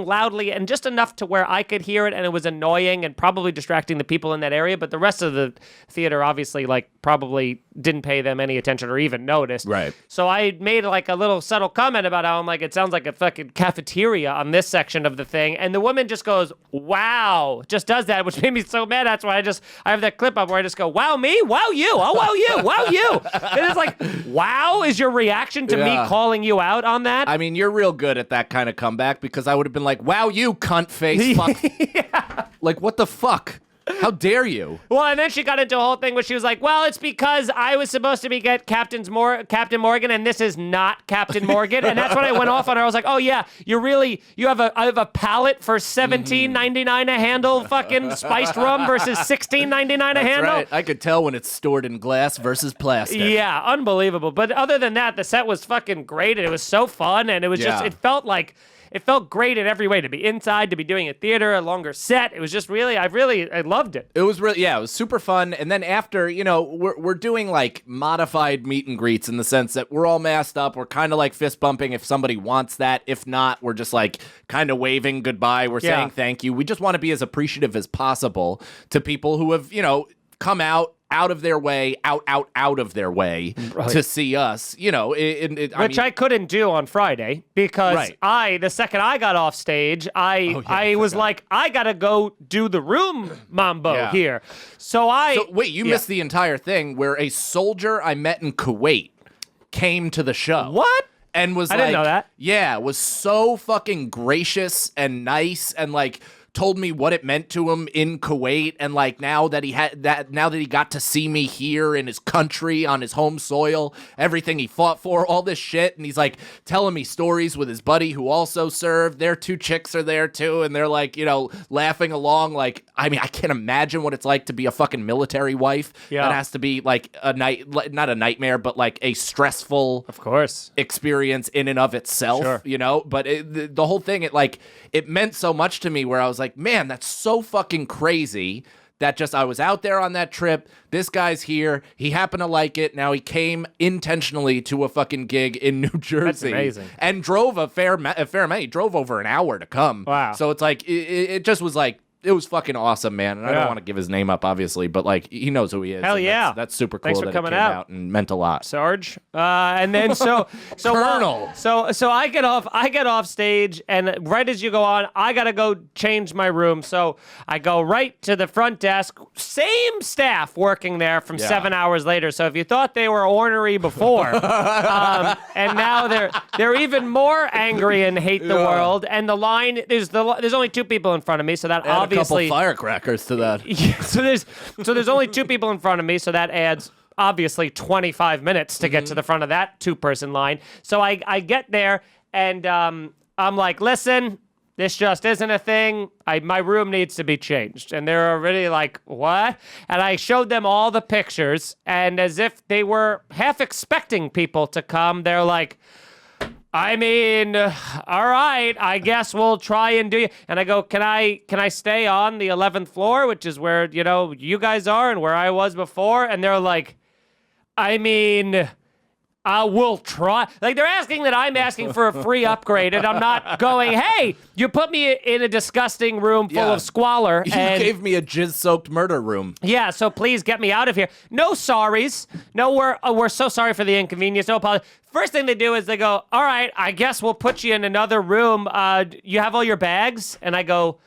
loudly and just enough to where I could hear it, and it was annoying and probably distracting the people in that area, but the rest of the theater obviously like probably didn't pay them any attention or even noticed. Right. So I made like a little subtle comment about how I'm like, it sounds like a fucking cafeteria on this section of the thing, and the woman just goes, wow, just does that, which made me so mad. That's why I have that clip up where I just go, wow me, wow you, oh wow you, wow you. And it's like, wow is your reaction to me calling you out on that? I mean, you're real good at that kind of comeback, because I would have been like, wow you, cunt face, fuck. Like, what the fuck? How dare you? Well, and then she got into a whole thing where she was like, well, it's because I was supposed to get Captain Morgan, and this is not Captain Morgan. And that's when I went off on her. I was like, oh yeah, I have a pallet for $17.99 a handle fucking spiced rum versus $16.99 a handle. Right. I could tell when it's stored in glass versus plastic. Yeah, unbelievable. But other than that, the set was fucking great, and it was so fun, and it was just, it felt great in every way to be inside, to be doing a theater, a longer set. It was just really, I loved it. It was really, it was super fun. And then after, you know, we're doing like modified meet and greets in the sense that we're all masked up. We're kind of like fist bumping if somebody wants that. If not, we're just like kind of waving goodbye. We're saying thank you. We just want to be as appreciative as possible to people who have, you know, come out of their way, out of their way to see us, you know. Which I couldn't do on Friday because the second I got off stage, I was like, I gotta go do the room mambo here. So wait, you missed the entire thing where a soldier I met in Kuwait came to the show. What? And was I didn't know that. Yeah, was so fucking gracious and nice, and like told me what it meant to him in Kuwait, and like now that he got to see me here in his country, on his home soil, everything he fought for, all this shit, and he's like telling me stories with his buddy who also served. Their 2 chicks are there too, and they're like, you know, laughing along. Like, I mean, I can't imagine what it's like to be a fucking military wife. That has to be like not a nightmare, but like a stressful, of course, experience in and of itself. You know, but the whole thing, it meant so much to me, where I was like, man, that's so fucking crazy that just I was out there on that trip. This guy's here. He happened to like it. Now he came intentionally to a fucking gig in New Jersey. That's amazing. And drove a fair amount. He drove over an hour to come. Wow. So it's like, it just was like, it was fucking awesome, man. And I don't want to give his name up, obviously, but like he knows who he is. Hell yeah, that's super cool. Thanks for coming out and meant a lot. Sarge. And then Colonel. So I get off stage, and right as you go on, I gotta go change my room. So I go right to the front desk. Same staff working there from 7 hours later. So if you thought they were ornery before, and now they're even more angry and hate the world. And the line there's only two people in front of me, so that obviously a couple firecrackers to that. Yeah, so there's only two people in front of me, so that adds obviously 25 minutes to get to the front of that two-person line. So I get there, and I'm like, listen, this just isn't a thing. My room needs to be changed. And they're already like, what? And I showed them all the pictures, and as if they were half expecting people to come, they're like, I mean, all right, I guess we'll try and do it. And I go, can I stay on the 11th floor, which is where, you guys are and where I was before? And they're like, I mean, we'll try. Like, they're asking that I'm asking for a free upgrade, and I'm not going, hey, you put me in a disgusting room full of squalor. You and gave me a jizz-soaked murder room. Yeah, so please get me out of here. No sorries. No, we're so sorry for the inconvenience. No apology. First thing they do is they go, all right, I guess we'll put you in another room. You have all your bags? And I go,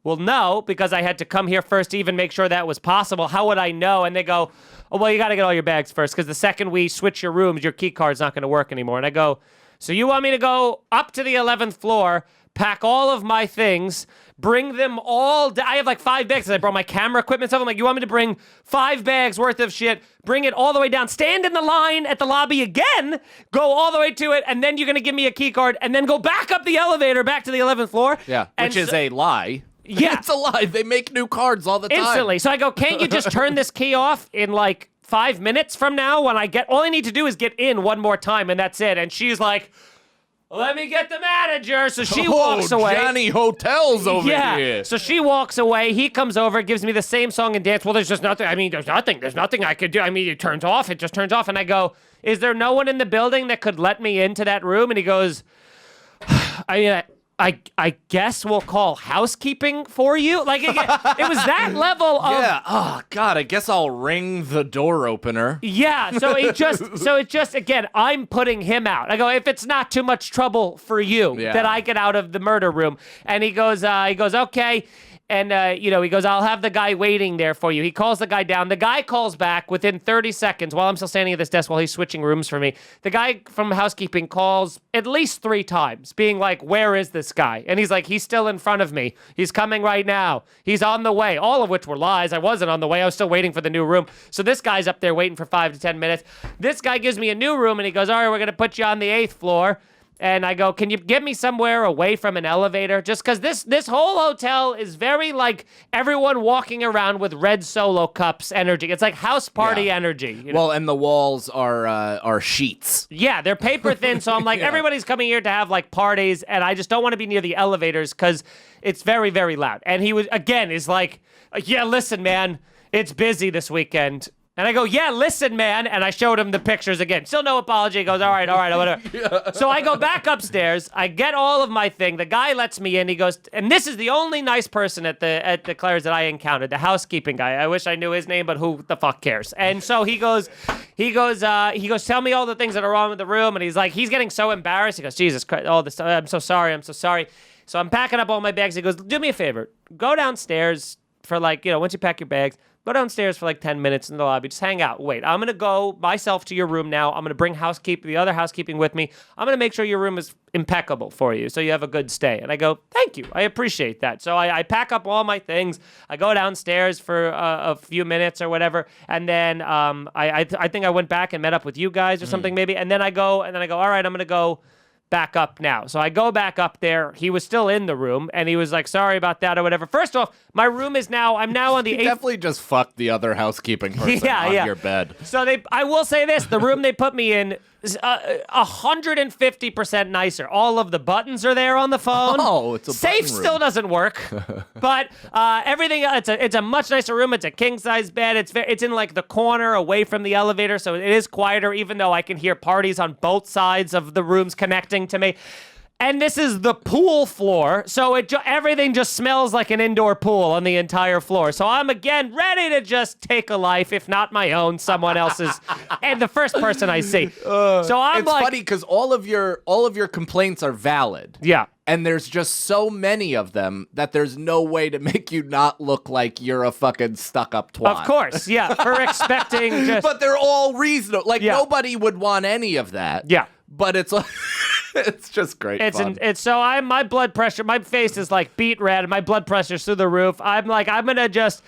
well, no, because I had to come here first to even make sure that was possible. How would I know? And they go, oh, well, you got to get all your bags first, because the second we switch your rooms, your key card's not going to work anymore. And I go, so you want me to go up to the 11th floor, pack all of my things, bring them all down. I have like 5 bags, because I brought my camera equipment and stuff. I'm like, you want me to bring 5 bags worth of shit, bring it all the way down, stand in the line at the lobby again, go all the way to it, and then you're going to give me a key card, and then go back up the elevator back to the 11th floor? Yeah, which is a lie. Yeah. It's a lie. They make new cards all the time. Instantly. So I go, can't you just turn this key off in like 5 minutes from now when all I need to do is get in one more time, and that's it. And she's like, let me get the manager. So she walks away. Johnny Hotels over here. So she walks away. He comes over, gives me the same song and dance. Well, there's just nothing. I mean, there's nothing I could do. I mean, it turns off. It just turns off. And I go, is there no one in the building that could let me into that room? And he goes, I guess we'll call housekeeping for you. Like, it was that level of... Yeah. Oh, God, I guess I'll ring the door opener. Yeah, so it just, again, I'm putting him out. I go, if it's not too much trouble for you, that I get out of the murder room. And he goes, okay. And, he goes, I'll have the guy waiting there for you. He calls the guy down. The guy calls back within 30 seconds while I'm still standing at this desk while he's switching rooms for me. The guy from housekeeping calls at least 3 times, being like, where is this guy? And he's like, he's still in front of me. He's coming right now. He's on the way. All of which were lies. I wasn't on the way. I was still waiting for the new room. So this guy's up there waiting for 5 to 10 minutes. This guy gives me a new room, and he goes, all right, we're going to put you on the 8th floor. And I go, can you get me somewhere away from an elevator? Just because this whole hotel is very like everyone walking around with red Solo cups energy. It's like house party energy. Well, and the walls are sheets. Yeah, they're paper thin. So I'm like, everybody's coming here to have like parties, and I just don't want to be near the elevators because it's very, very loud. And he is like, yeah, listen, man, it's busy this weekend. And I go, yeah, listen, man. And I showed him the pictures again. Still no apology. He goes, all right, whatever. So I go back upstairs. I get all of my thing. The guy lets me in. He goes, and this is the only nice person at the Claire's that I encountered, the housekeeping guy. I wish I knew his name, but who the fuck cares? And so he goes, tell me all the things that are wrong with the room. And he's like, he's getting so embarrassed. He goes, Jesus Christ, all this, I'm so sorry. So I'm packing up all my bags. He goes, do me a favor. Go downstairs for like, once you pack your bags, go downstairs for like 10 minutes in the lobby. Just hang out. Wait, I'm going to go myself to your room now. I'm going to bring the other housekeeping with me. I'm going to make sure your room is impeccable for you so you have a good stay. And I go, thank you. I appreciate that. So I pack up all my things. I go downstairs for a few minutes or whatever. And then I think I went back and met up with you guys or something maybe. And then I go, all right, I'm going to go back up now. So I go back up there. He was still in the room, and he was like, sorry about that or whatever. First off, my room is now, I'm now on the 8th. Definitely just fucked the other housekeeping person on your bed. So I will say this, the room they put me in is 150% nicer. All of the buttons are there on the phone. Oh, it's a Safe button room. still doesn't work, but everything, it's a much nicer room. It's a king-size bed. It's in like the corner away from the elevator, so it is quieter, even though I can hear parties on both sides of the rooms connecting to me. And this is the pool floor, so everything just smells like an indoor pool on the entire floor. So I'm again ready to just take a life, if not my own, someone else's, and the first person I see. So I'm it's like, funny because all of your complaints are valid. yeah. And there's just so many of them that there's no way to make you not look like you're a fucking stuck-up twat. Of course, yeah, for expecting just... But they're all reasonable. Like, Yeah. nobody would want any of that. Yeah. But it's like... It's just great fun. My blood pressure, my face is like beet red, and my blood pressure's through the roof. I'm like, I'm gonna just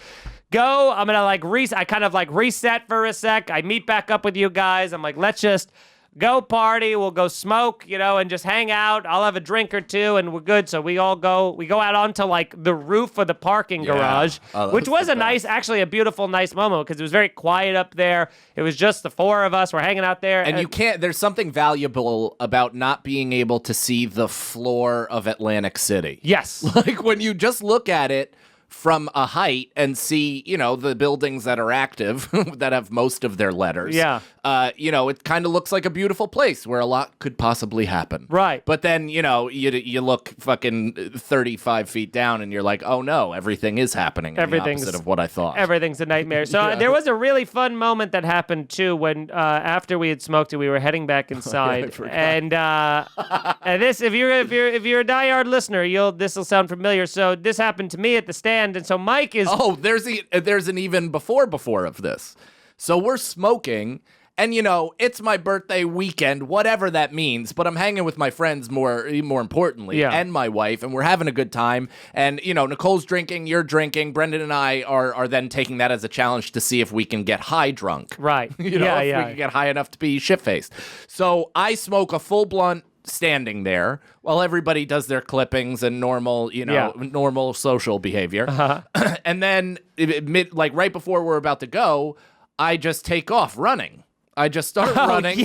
go. I'm gonna like I kind of like reset for a sec. I meet back up with you guys. I'm like, let's just go party. We'll go smoke, and just hang out. I'll have a drink or two, and we're good. So we go out onto like the roof of the parking garage, which was actually a beautiful, nice moment because it was very quiet up there. It was just the four of us. We're hanging out there. And there's something valuable about not being able to see the floor of Atlantic City. Yes. Like when you just look at it from a height and see, the buildings that are active, that have most of their letters. Yeah. It kind of looks like a beautiful place where a lot could possibly happen. Right. But then, you look fucking 35 feet down and you're like, oh no, everything is happening. Everything's the opposite of what I thought. Everything's a nightmare. So there was a really fun moment that happened too when after we had smoked it, we were heading back inside. And this, if you're a diehard listener, this will sound familiar. So this happened to me at the stand. And so Mike is... Oh, there's an even before of this. So we're smoking, and, it's my birthday weekend, whatever that means, but I'm hanging with my friends more importantly, and my wife, and we're having a good time. And, Nicole's drinking, you're drinking. Brendan and I are then taking that as a challenge to see if we can get high drunk. Right. If we can get high enough to be shit-faced. So I smoke a full blunt standing there while everybody does their clippings and normal social behavior. Uh-huh. And then right before we're about to go, I just take off running. I just start running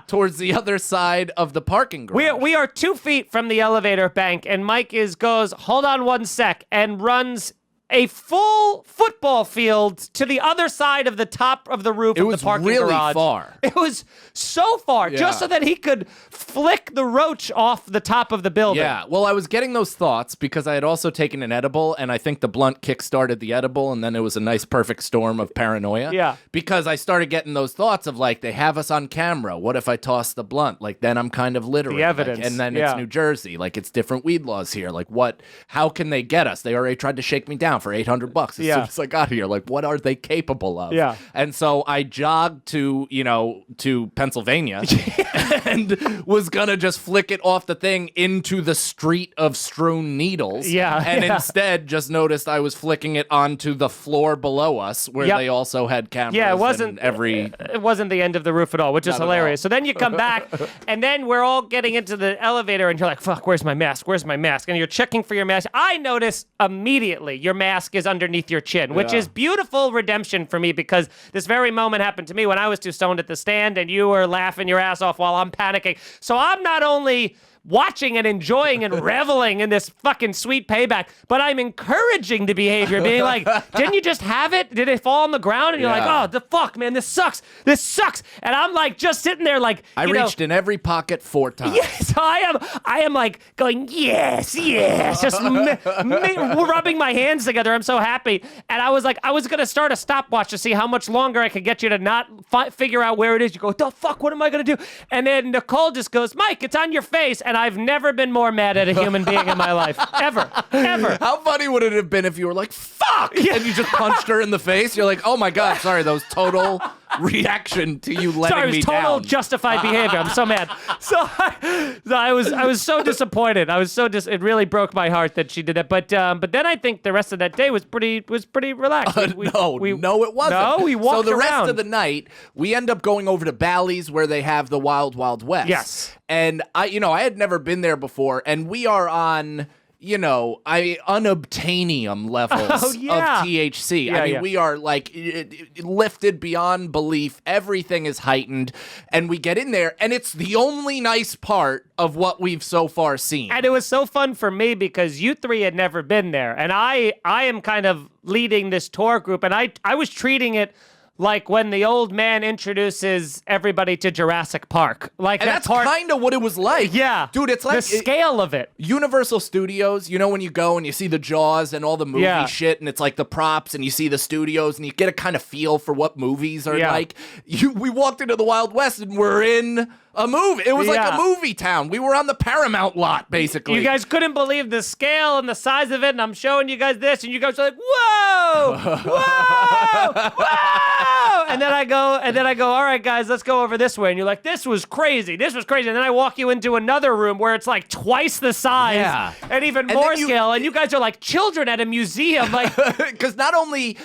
towards the other side of the parking garage. We are 2 feet from the elevator bank, and Mike goes, hold on one sec, and runs a full football field to the other side of the top of the roof of the parking garage. It was really far. It was so far, just so that he could flick the roach off the top of the building. Yeah, well, I was getting those thoughts because I had also taken an edible, and I think the blunt kick-started the edible, and then it was a nice perfect storm of paranoia. Yeah. Because I started getting those thoughts of, like, they have us on camera. What if I toss the blunt? Like, then I'm kind of littering. The evidence. And then it's New Jersey. Like, it's different weed laws here. Like, how can they get us? They already tried to shake me down for $800 as soon as I got here. Like, what are they capable of? Yeah. And so I jogged to Pennsylvania and was gonna just flick it off the thing into the street of strewn needles. Yeah. And instead just noticed I was flicking it onto the floor below us where they also had cameras. Yeah, it wasn't the end of the roof at all, which is hilarious. So then you come back, and then we're all getting into the elevator, and you're like, fuck, where's my mask? Where's my mask? And you're checking for your mask. I notice immediately your mask is underneath your chin, which is beautiful redemption for me because this very moment happened to me when I was too stoned at the stand and you were laughing your ass off while I'm panicking. So I'm not only watching and enjoying and reveling in this fucking sweet payback, but I'm encouraging the behavior, being like, didn't you just have it? Did it fall on the ground? And you're like, oh, the fuck, man, this sucks. This sucks. And I'm like, just sitting there like, I reached in every pocket 4 times. Yes, I am like going, yes, just rubbing my hands together. I'm so happy. And I was like, I was going to start a stopwatch to see how much longer I could get you to not figure out where it is. You go, the fuck, what am I going to do? And then Nicole just goes, Mike, it's on your face. And I've never been more mad at a human being in my life. Ever. How funny would it have been if you were like, fuck! And you just punched her in the face? You're like, oh my God, sorry, that was total reaction to you letting me down. Sorry, it was total justified behavior. I'm so mad. So I was so disappointed. It really broke my heart that she did that. But then I think the rest of that day was pretty relaxed. No, it wasn't. No, we walked around. So the rest of the night, we end up going over to Bally's where they have the Wild Wild West. Yes. And I had never been there before, and we are on unobtainium levels of THC. We are like lifted beyond belief. Everything is heightened, and we get in there, and it's the only nice part of what we've so far seen. And it was so fun for me because you three had never been there, and I am kind of leading this tour group, and I was treating it like when the old man introduces everybody to Jurassic Park. Like And that that's part. kind of what it was like. Yeah. Dude, it's like the scale of it. Universal Studios, you know, when you go and you see the Jaws and all the movie Yeah. shit, and it's like the props, and you see the studios, and you get a kind of feel for what movies are Yeah. like. We walked into the Wild West, and we're in a movie. It was like Yeah. a movie town. We were on the Paramount lot, basically. You guys couldn't believe the scale and the size of it, and I'm showing you guys this, and you guys are like, whoa, whoa, whoa, and then I go, all right, guys, let's go over this way, and you're like, this was crazy, and then I walk you into another room where it's like twice the size, Yeah. and even And more then you- scale, and you guys are like children at a museum, like. Because not only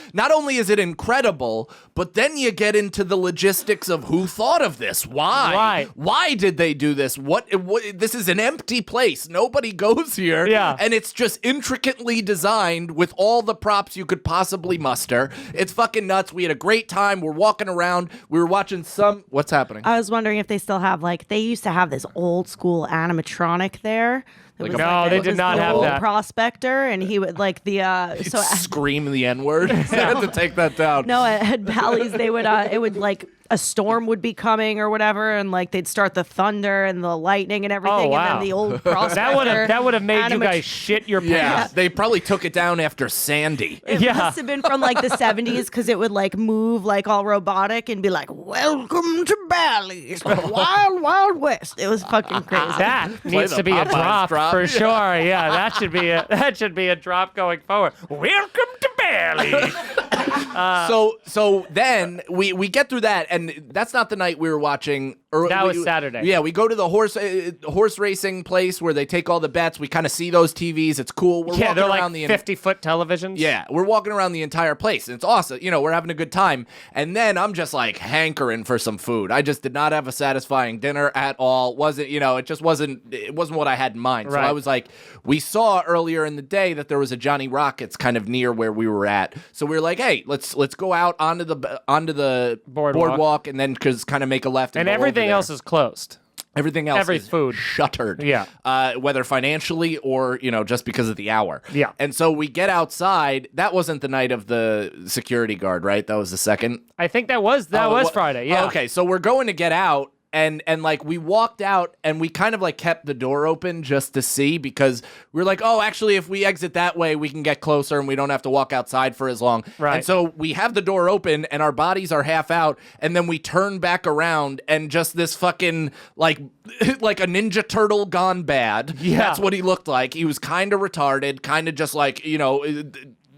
is it incredible, but then you get into the logistics of who thought of this. Why? Why did they do this? What? This is an empty place. Nobody goes here. Yeah. And it's just intricately designed with all the props you could possibly muster. It's fucking nuts. We had a great time. We're walking around. We were watching some. What's happening? I was wondering if they still have they used to have this old school animatronic there. Like Was a- No, they it did was not the have old that. prospector, and he would so Scream the N-word. I had to take that down. no, at Bally's they would it would a storm would be coming or whatever, and they'd start the thunder and the lightning and everything, Oh, wow. and then the old prospector. That would have made you animat- guys shit your Yeah, pants. they probably took it down after Sandy. It Yeah. must have been from the 70s because it would move all robotic and be like, "Welcome to Bally's, the Wild Wild West." It was fucking crazy. That needs the to be a Popeyes drop for sure. Yeah, that should be a drop going forward. Welcome to Bailey. So then we get through that, and that's not the night we were watching. That was Saturday. Yeah, we go to the horse racing place where they take all the bets. We kind of see those TVs. It's cool. We're Yeah, walking they're around like the 50-foot televisions. Yeah, we're walking around the entire place, and it's awesome. You know, we're having a good time. And then I'm just hankering for some food. I just did not have a satisfying dinner at all. It wasn't what I had in mind. So Right. I was like, we saw earlier in the day that there was a Johnny Rockets kind of near where we were at. So we were like, hey, let's go out onto the boardwalk and then kind of make a left And go over everything there. else is closed. Everything else Every is food. shuttered. Yeah. Whether financially or, just because of the hour. Yeah. And so we get outside. That wasn't the night of the security guard, right? That was the second. I think that was Friday. Yeah. Oh, okay. So we're going to get out. And we walked out and we kind of kept the door open just to see, because we were like, oh, actually, if we exit that way, we can get closer and we don't have to walk outside for as long. Right. And so we have the door open and our bodies are half out, and then we turn back around and just this fucking like a Ninja Turtle gone bad. Yeah. That's what he looked like. He was kind of retarded, kind of just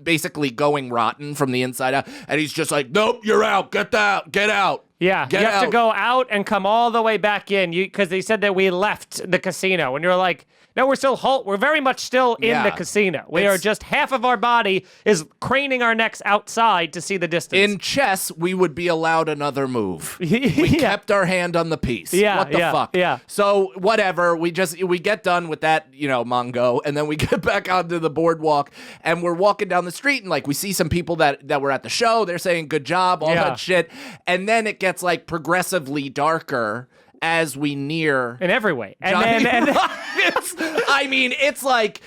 basically going rotten from the inside out. And he's just like, nope, you're out. Get out. Yeah, Get you have out. to go out and come all the way back in, because they said that we left the casino, and you're like, no, we're very much still in Yeah. the casino. We are It's- just half of our body is craning our necks outside to see the distance. In chess, we would be allowed another move. We Yeah. kept our hand on the piece. Yeah, What the yeah, fuck? yeah. So whatever. We get done with that, Mongo, and then we get back onto the boardwalk, and we're walking down the street, and we see some people that were at the show. They're saying good job, all Yeah. that shit, and then it gets progressively darker as we near in every way. And Johnny then Rockets. I mean, it's like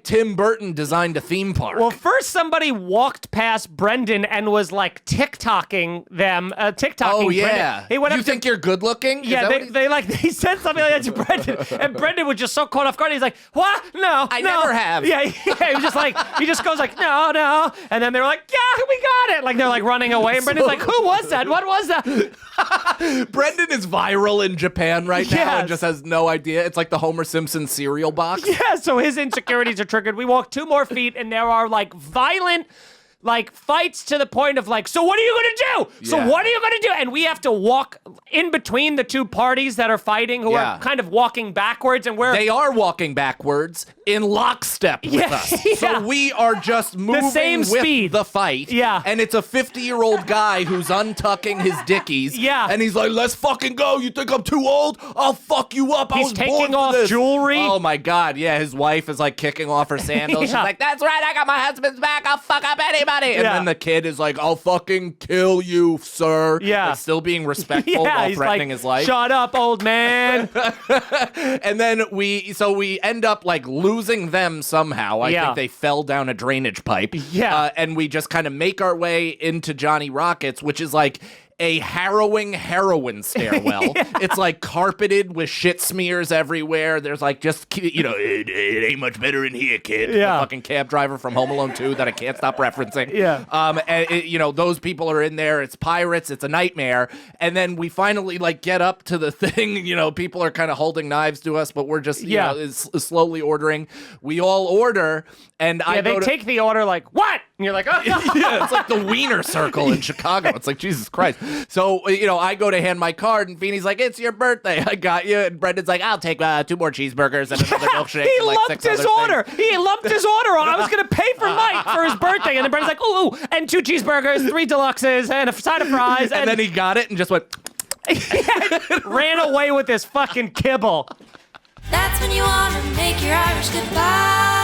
Tim Burton designed a theme park. well, first somebody walked past Brendan and was TikToking them, TikToking oh Brendan. yeah. He went you up to think you're good looking? Is Yeah, that what he- they said something like that to Brendan, and Brendan was just so caught off guard. He's like, "What? No, I no." never have. Yeah, he just goes no, and then they were like, "Yeah, we got it!" They're running away, and Brendan's like, "Who was that? What was that?" Brendan is viral in Japan right now and Yes. just has no idea. It's like the Homer Simpson cereal box. Yeah, so his insecurities are triggered. We walk 2 more feet, and there are violent. Fights to the point of so what are you gonna do? So Yeah. what are you gonna do? And we have to walk in between the 2 parties that are fighting, who Yeah. are kind of walking backwards, and we're They are walking backwards in lockstep with Yeah, us. yeah. So we are just moving same with speed. the fight. Yeah. And it's a 50-year-old guy who's untucking his dickies. Yeah. And he's like, let's fucking go. You think I'm too old? I'll fuck you up. I He's was born taking for off this. jewelry. Oh my God. Yeah. His wife is kicking off her sandals. She's Yeah. like, that's right. I got my husband's back. I'll fuck up anybody. And Yeah. then the kid is like, I'll fucking kill you, sir. Yeah. Still being respectful Yeah. while he's threatening like, his life. Shut up, old man. And then we end up like losing them somehow. I think they fell down a drainage pipe. Yeah. And we just kind of make our way into Johnny Rockets, which is like a harrowing heroin stairwell. It's like carpeted with shit smears everywhere. There's like just, it ain't much better in here, kid. Yeah. The fucking cab driver from Home Alone 2 that I can't stop referencing. Yeah. And those people are in there. It's pirates. It's a nightmare. And then we finally like get up to the thing. People are kind of holding knives to us, but we're just, slowly ordering. We all order. And they take the order like, what? And you're like, oh. Yeah, it's like the Wiener Circle in Chicago. It's like, Jesus Christ. So, I go to hand my card, and Feeney's like, it's your birthday. I got you. And Brendan's like, I'll take 2 more cheeseburgers and another milkshake. He and like lumped 6 his other order. things. He lumped his order on. I was going to pay for Mike for his birthday. And then Brendan's like, ooh, and 2 cheeseburgers, 3 deluxes, and a side of fries. And then he got it and just went... ran away with his fucking kibble. That's when you want to make your Irish goodbye.